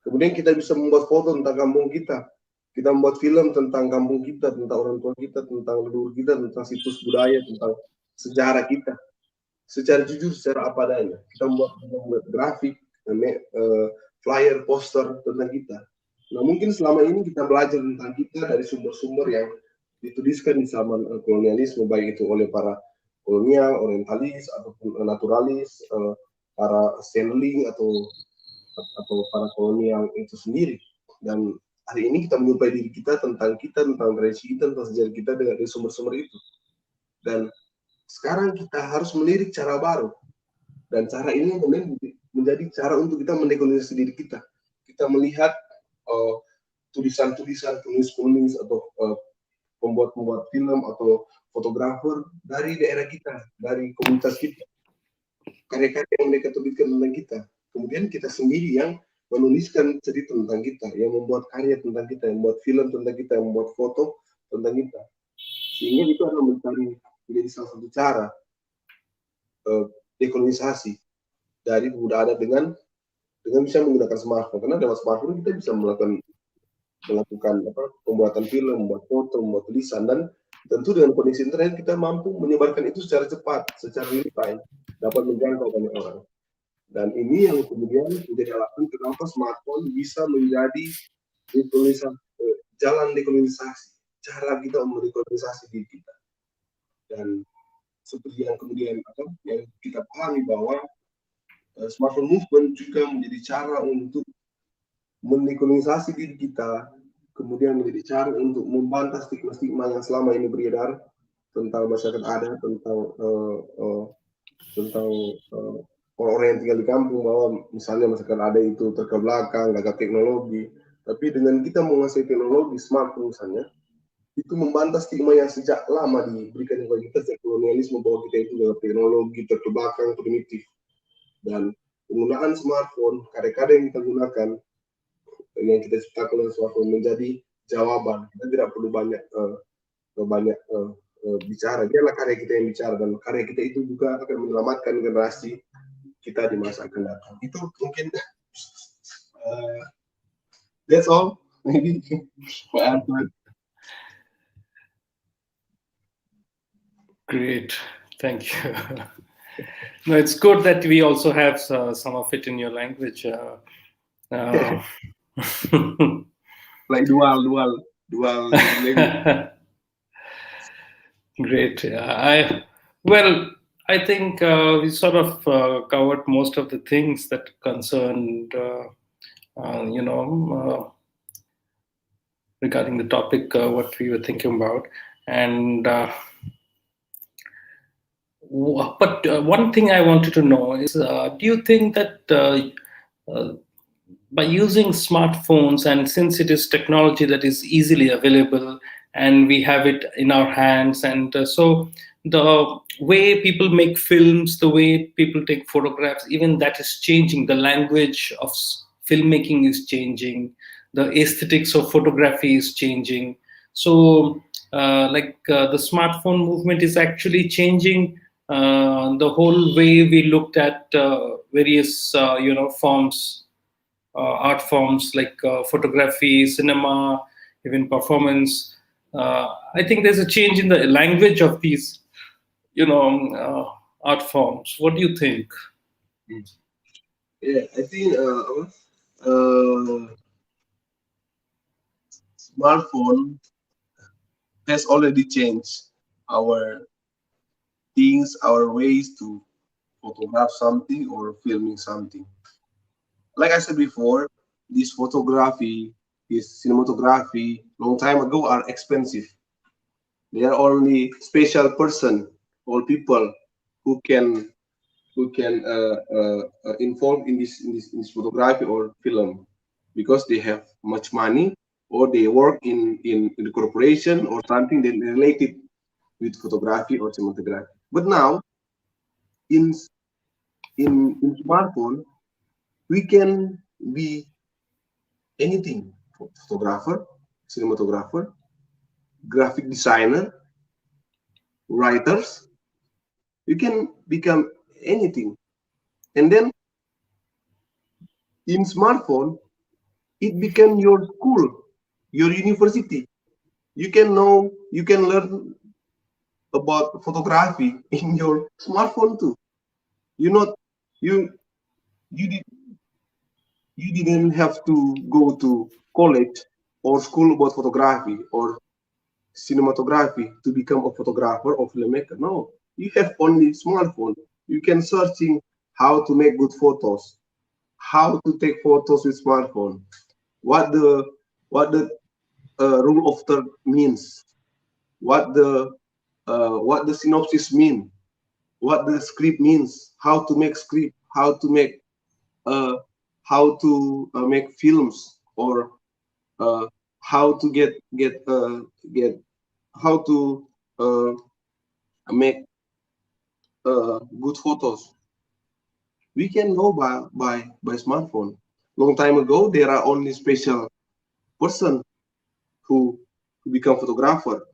Kemudian kita bisa membuat foto tentang kampung kita. Kita membuat film tentang kampung kita, tentang orang tua kita, tentang leluhur kita, tentang situs budaya, tentang sejarah kita. Secara jujur, secara apa adanya. Kita membuat grafik, flyer, poster tentang kita. Nah, mungkin selama ini kita belajar tentang kita dari sumber-sumber yang dituliskan di zaman kolonialisme, baik itu oleh para kolonial, orientalis, ataupun naturalis, para sailing atau para kolonial itu sendiri. Dan hari ini kita menjumpai diri kita, tentang tradisi kita, tentang sejarah kita dari sumber-sumber itu. Dan sekarang kita harus melirik cara baru. Dan cara ini menjadi cara untuk kita mendekolonisasi diri kita. Kita melihat tulisan-tulisan penulis-penulis atau pembuat-pembuat film atau fotografer dari daerah kita, dari komunitas kita. Karya-karya yang mereka tuliskan tentang kita. Kemudian kita sendiri yang menuliskan cerita tentang kita, yang membuat karya tentang kita, yang membuat film tentang kita, yang membuat foto tentang kita. Sehingga itu akan menjadi salah satu cara dekolonisasi dari pemuda adat dengan bisa menggunakan smartphone. Karena lewat smartphone kita bisa melakukan pembuatan film, membuat foto, membuat tulisan, dan tentu dengan kondisi internet kita mampu menyebarkan itu secara cepat, secara real time, dapat menjangkau banyak orang. Dan ini yang kemudian menjadi alasan kenapa smartphone bisa menjadi jalan dekolonisasi, cara kita mendekolonisasi diri kita. Dan seperti yang kemudian yang kita pahami bahwa smartphone movement juga menjadi cara untuk mendekolonisasi diri kita, kemudian menjadi cara untuk membantah stigma-stigma yang selama ini beredar tentang masyarakat adat, tentang orang-orang yang tinggal di kampung, bahwa misalnya masyarakat adat itu terbelakang, gagap teknologi. Tapi dengan kita menguasai teknologi smartphone misalnya, itu membantah stigma yang sejak lama diberikan kepada kita sejak kolonialisme, bahwa kita itu gagap teknologi, terbelakang, primitif. Dan penggunaan smartphone, karya-karya yang kita gunakan, yang kita ciptakan oleh smartphone menjadi jawaban. Kita tidak perlu banyak bicara, biarlah karya kita yang bicara, dan karya kita itu juga akan menyelamatkan generasi kita di masa akan datang. Itu mungkin that's all, maybe my answer. Great, thank you. No, it's good that we also have some of it in your language. Like dual language. Great. I think we sort of covered most of the things that concerned, regarding the topic, what we were thinking about. And but one thing I wanted to know is, do you think that by using smartphones, and since it is technology that is easily available and we have it in our hands, and so the way people make films, the way people take photographs, even that is changing. The language of filmmaking is changing, the aesthetics of photography is changing. So the smartphone movement is actually changing the whole way we looked at various forms, art forms like photography, cinema, even performance. I think there's a change in the language of these, art forms. What do you think? Yeah, I think smartphone has already changed our things, our ways to photograph something or filming something. Like I said before, this photography, this cinematography, long time ago are expensive. They are only special person or people who can involve in this photography or film because they have much money or they work in the corporation or something that related with photography or cinematography. But now in in smartphone we can be anything: photographer, cinematographer, graphic designer, writers. You can become anything. And then in smartphone, it became your school, your university. You can learn about photography in your smartphone too. You not you you did you didn't have to go to college or school about photography or cinematography to become a photographer or filmmaker. No, you have only smartphone. You can searching how to make good photos, how to take photos with smartphone, what the rule of third means, what the synopsis mean, what the script means, how to make script, uh, how to make films, or uh, how to get how to uh, make good photos. We can know by smartphone. Long time ago, there are only special person who become photographer.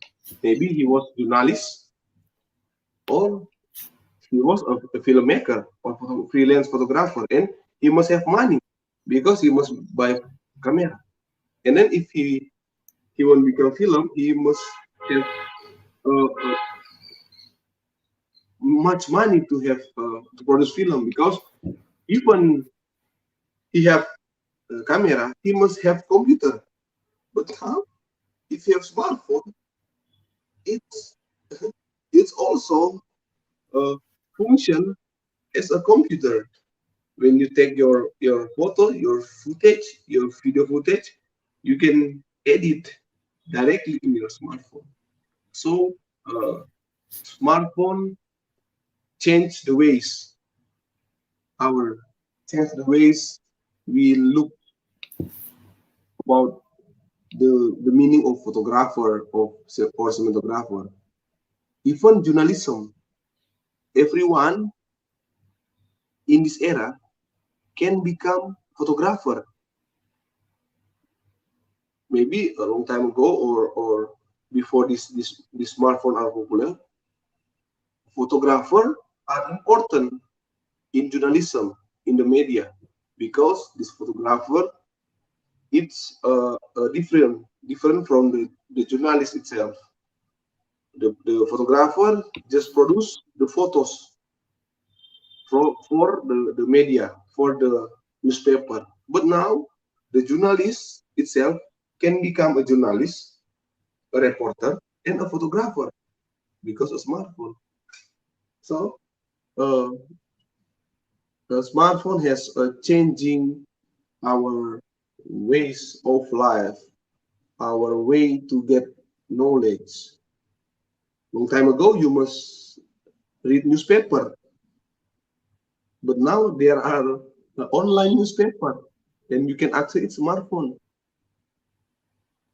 Maybe he was journalist or he was a filmmaker or freelance photographer, and he must have money because he must buy camera. And then if he want to become film, he must have much money to produce film because even he have camera, he must have computer. But how? If you have smartphone, it's it's also a function as a computer. When you take your photo, your footage, your video footage, you can edit directly in your smartphone. So smartphone change the ways our change the ways we look about the meaning of photographer or cinematographer. Even journalism, everyone in this era can become photographer. Maybe a long time ago or before this smartphone are popular, photographer are important in journalism in the media because this photographer it's different from the journalist itself. The photographer just produce the photos for the media, for the newspaper. But now the journalist itself can become a journalist, a reporter, and a photographer because of smartphone. So uh, the smartphone has changing our ways of life, our way to get knowledge. Long time ago, you must read newspaper, but now there are online newspaper, and you can access it smartphone.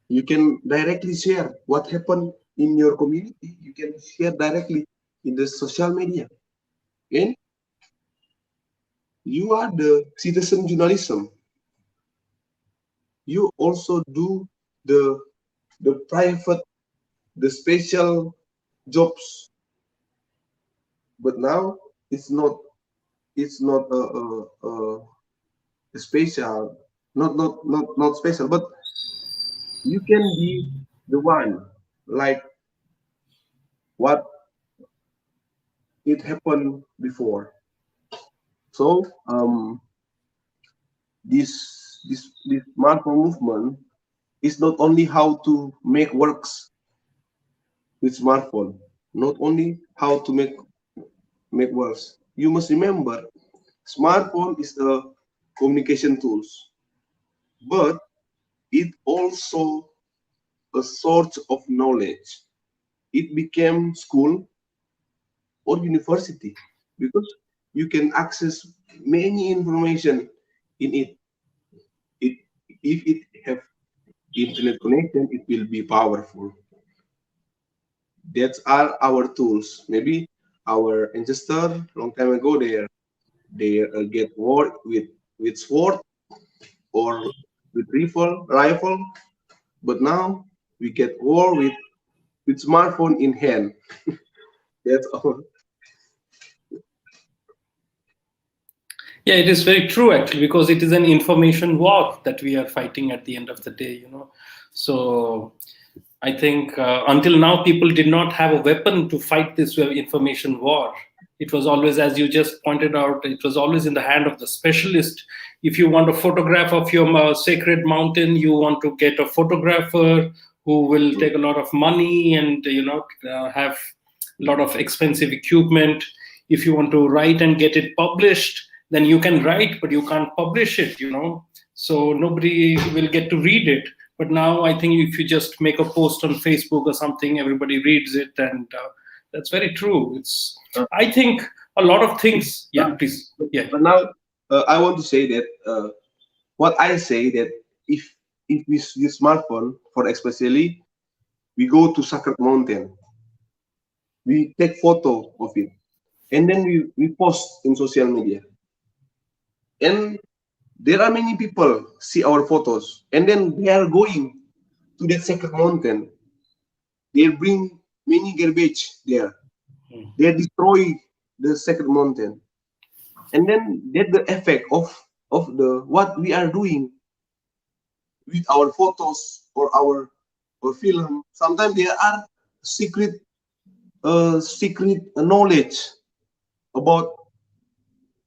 You can directly share what happened in your community. You can share directly in the social media, and you are the citizen journalism. You also do the the private, the special jobs, but now it's not it's not a special, not special, but you can be the one like what it happened before. So this smartphone movement is not only how to make works with smartphone, not only how to make works. You must remember, smartphone is a communication tools, but it also a source of knowledge. It became school or university because you can access many information in it. It if it have internet connection, it will be powerful. That's are our tools. Maybe our ancestor long time ago they get war with sword or with rifle, but now we get war with smartphone in hand. That's all. Yeah, it is very true actually, because it is an information war that we are fighting at the end of the day, So I think until now, people did not have a weapon to fight this information war. It was always, as you just pointed out, it was always in the hand of the specialist. If you want a photograph of your sacred mountain, you want to get a photographer who will take a lot of money and have a lot of expensive equipment. If you want to write and get it published, then you can write, but you can't publish it. So nobody will get to read it. But now I think if you just make a post on Facebook or something, everybody reads it, and that's very true. Uh, I think a lot of things. but, Yeah, please. Yeah. but now I want to say that what I say that if we use smartphone for especially we go to sacred mountain, we take photo of it, and then we post in social media, and there are many people see our photos, and then they are going to that sacred mountain. They bring many garbage there. They destroy the sacred mountain, and then that the effect of the what we are doing with our photos or film. Sometimes there are secret secret knowledge about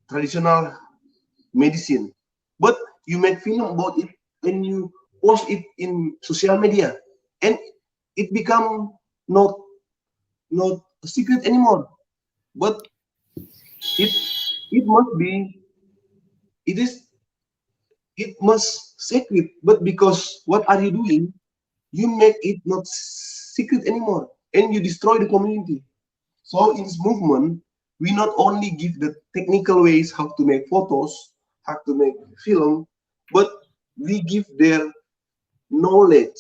traditional medicine, but you make film about it and you post it in social media, and it become not not a secret anymore. But it it must be it is it must secret. But because what are you doing? You make it not secret anymore, and you destroy the community. So in this movement, we not only give the technical ways how to make photos, how to make film, but we give their knowledge,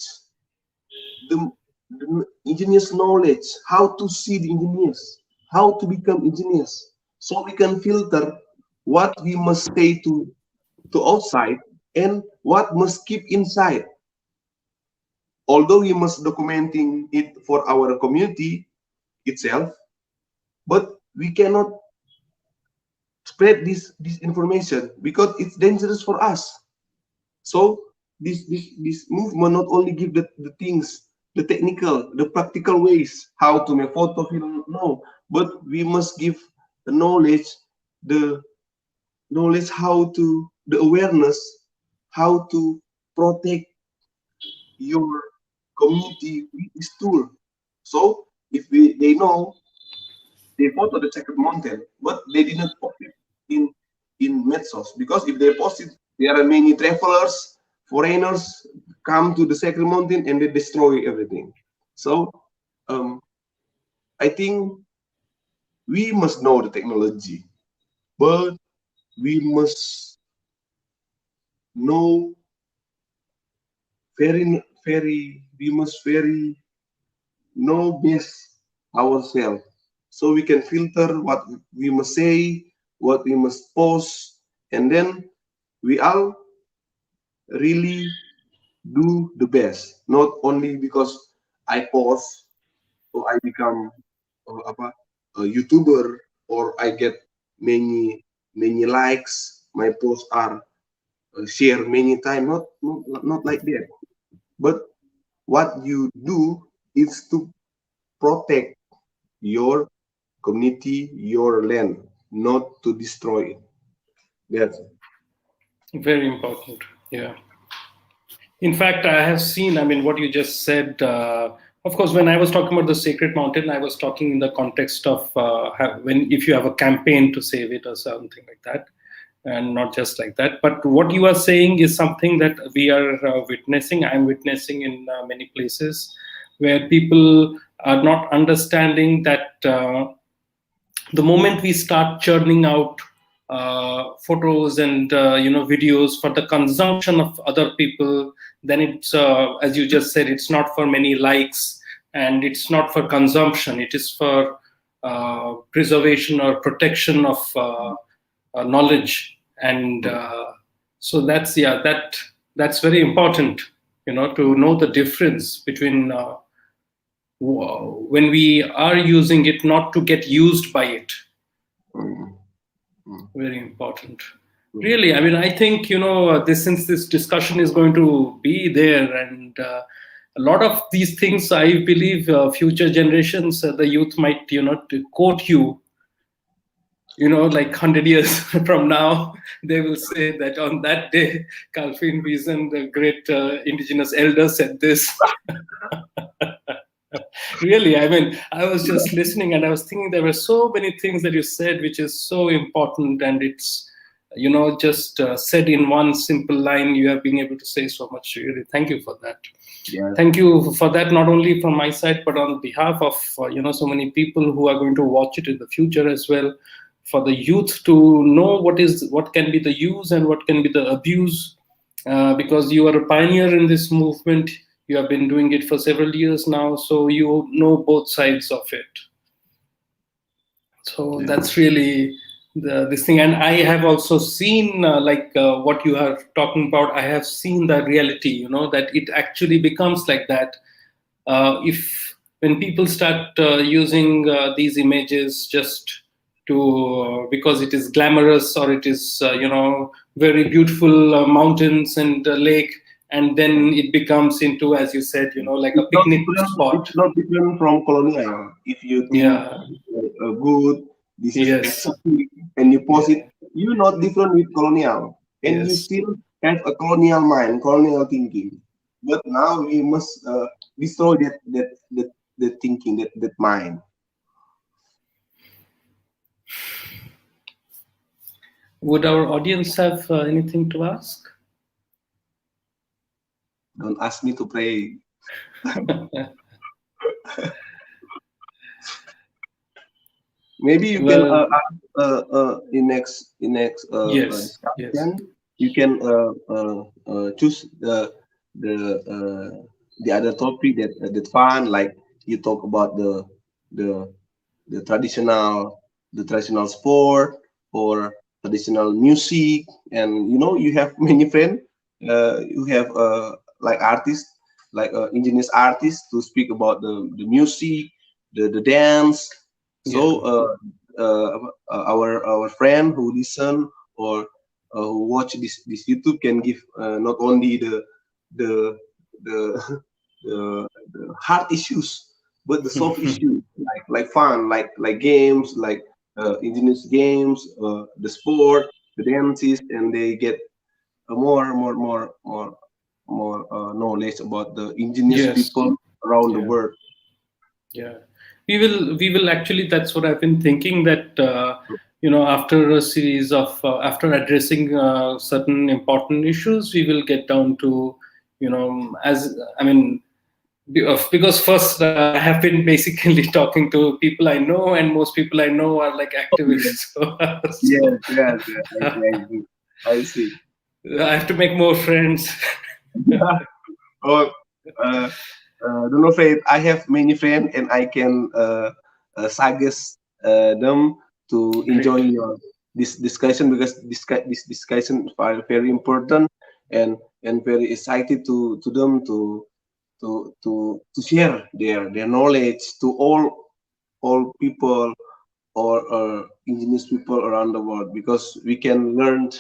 the, the engineers knowledge, how to see the engineers, how to become engineers, so we can filter what we must say to outside and what must keep inside. Although we must documenting it for our community itself, but we cannot spread this information because it's dangerous for us. So this movement not only give the things, the technical, the practical ways how to make photo film, no, but we must give the the knowledge how to the awareness how to protect your community with this tool. So if they know they photo the sacred mountain, but they didn't post it in Medsos because if they post it, there are many travelers, foreigners come to the sacred mountain and they destroy everything. So um, I think we must know the technology, but we must know we must very know best ourselves so we can filter what we must say, what we must post, and then we all really do the best. Not only because I post or I become apa, a YouTuber or I get many likes. My posts are shared many times. Not like that. But what you do is to protect your community, your land, not to destroy it. That's Very important. Yeah. In fact, I have seen, I mean, what you just said. Of course, when I was talking about the sacred mountain, I was talking in the context of when if you have a campaign to save it or something like that, and not just like that. But what you are saying is something that we are witnessing. I'm witnessing in many places where people are not understanding that. The moment we start churning out photos and videos for the consumption of other people, then it's as you just said, it's not for many likes and it's not for consumption. It is for preservation or protection of knowledge, and so that's that's very important, to know the difference between when we are using it, not to get used by it. Mm, mm, Very important. mm. Really, I mean, I think, this, since this discussion is going to be there, and a lot of these things, I believe future generations, the youth might, to quote you, like 100 years from now, they will say that on that day, Kalfein Wuisan, the great indigenous elder, said this. Really, I mean, I was just listening and I was thinking there were so many things that you said which is so important, and it's, just said in one simple line. You have been able to say so much. Really, thank you for that. Yes. Thank you for that, not only from my side but on behalf of so many people who are going to watch it in the future as well, for the youth to know what can be the use and what can be the abuse, because you are a pioneer in this movement. You have been doing it for several years now, so you know both sides of it. So Yeah. that's really this thing. And I have also seen, what you are talking about. I have seen the reality, that it actually becomes like that. If when people start using these images just to because it is glamorous, or it is very beautiful mountains and lake, and then it becomes into, as you said, like a It's not picnic different. spot. It's not different from colonial. If you think Yeah. good, this is Yes. exotic, and you post it, Yeah. you're not different with colonial, and you Yes. still have a colonial mind, colonial thinking. But now we must destroy that thinking, that mind. Would our audience have anything to ask? Don't ask me to pray. Maybe you can Well, in next yes, yes, discussion you can choose the the other topic that fun, like you talk about the the traditional the traditional sport or traditional music, and you have many friends, you have like artists, like indigenous artists, to speak about the music, the dance. yeah. So our friend who listen or who watch this YouTube can give not only the the the hard issues, but the soft issues, like fun, like games, like indigenous games, the sport, the dances, and they get more knowledge about the indigenous Yes, people around the yeah, world. yeah. We will actually. That's what I've been thinking. That after a series of after addressing certain important issues, we will get down to, as I mean, because first I have been basically talking to people I know, and most people I know are like Yes, activists. yes, So yes, yes. I see. I have to make more friends. Oh, uh, don't know, Faith. I have many friends, and I can suggest them to Great. enjoy your this discussion, because this discussion are very important, and very excited to them to share their knowledge to all people, or indigenous people around the world, because we can learn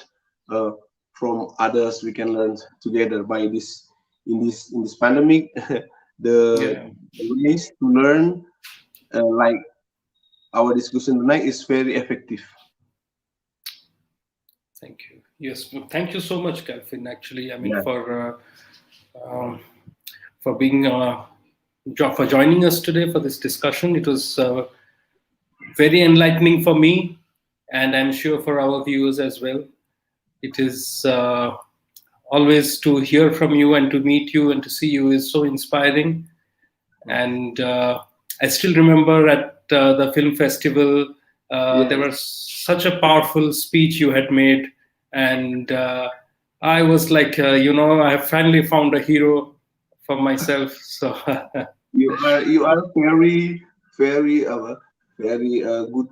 uh, from others. We can learn together by this in this pandemic. the, Yeah. the ways to learn, like our discussion tonight, is very effective. Thank you. Yes. Well, thank you so much, Calvin. Actually, I mean, Yeah. for um, for being for joining us today for this discussion. It was very enlightening for me, and I'm sure for our viewers as well. It is always to hear from you and to meet you and to see you is so inspiring. And I still remember at the film festival, there Yes, was such a powerful speech you had made, and I was like, I have finally found a hero for myself. So you are very very good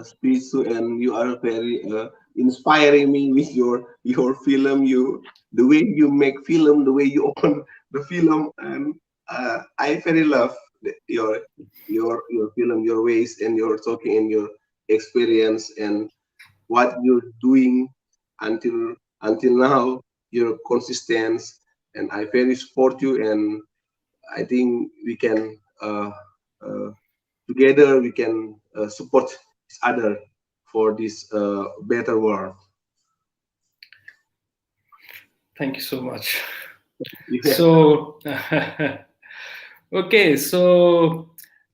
speech too, and you are very inspiring me with your film. The way you make film, the way you open the film, and I very love your film, your ways, and your talking and your experience and what you're doing until now. Your consistent, and I very support you, and I think we can uh, together we can support each other for this better world. thank you so much. Yeah, So, okay, so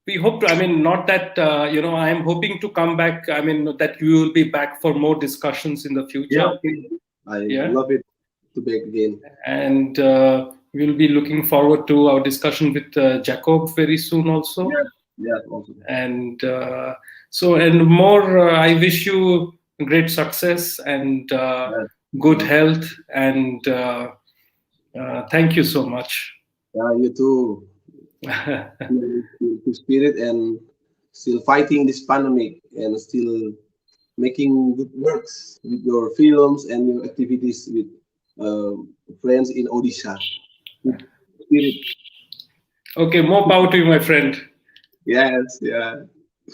we hope to, I mean, not that, I'm hoping to come back. I mean, that you will be back for more discussions in the yeah, future. okay. I Yeah. love it to back again. And we'll be looking forward to our discussion with Jacob very soon also. Yeah, yeah, also. And and more, I wish you great success and Yeah, good love. health. And thank you so much. Yeah, you too. To spirit and still fighting this pandemic and still making good works with your films and your activities with friends in Odisha. Good spirit. Okay, more power to you, my friend. Yes, yeah.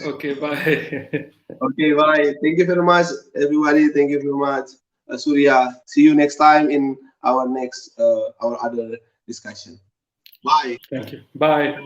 Okay, bye. Okay, bye. Thank you very much, everybody. Thank you very much, Surya. See you next time in our next our other discussion. Bye. Thank you. Bye.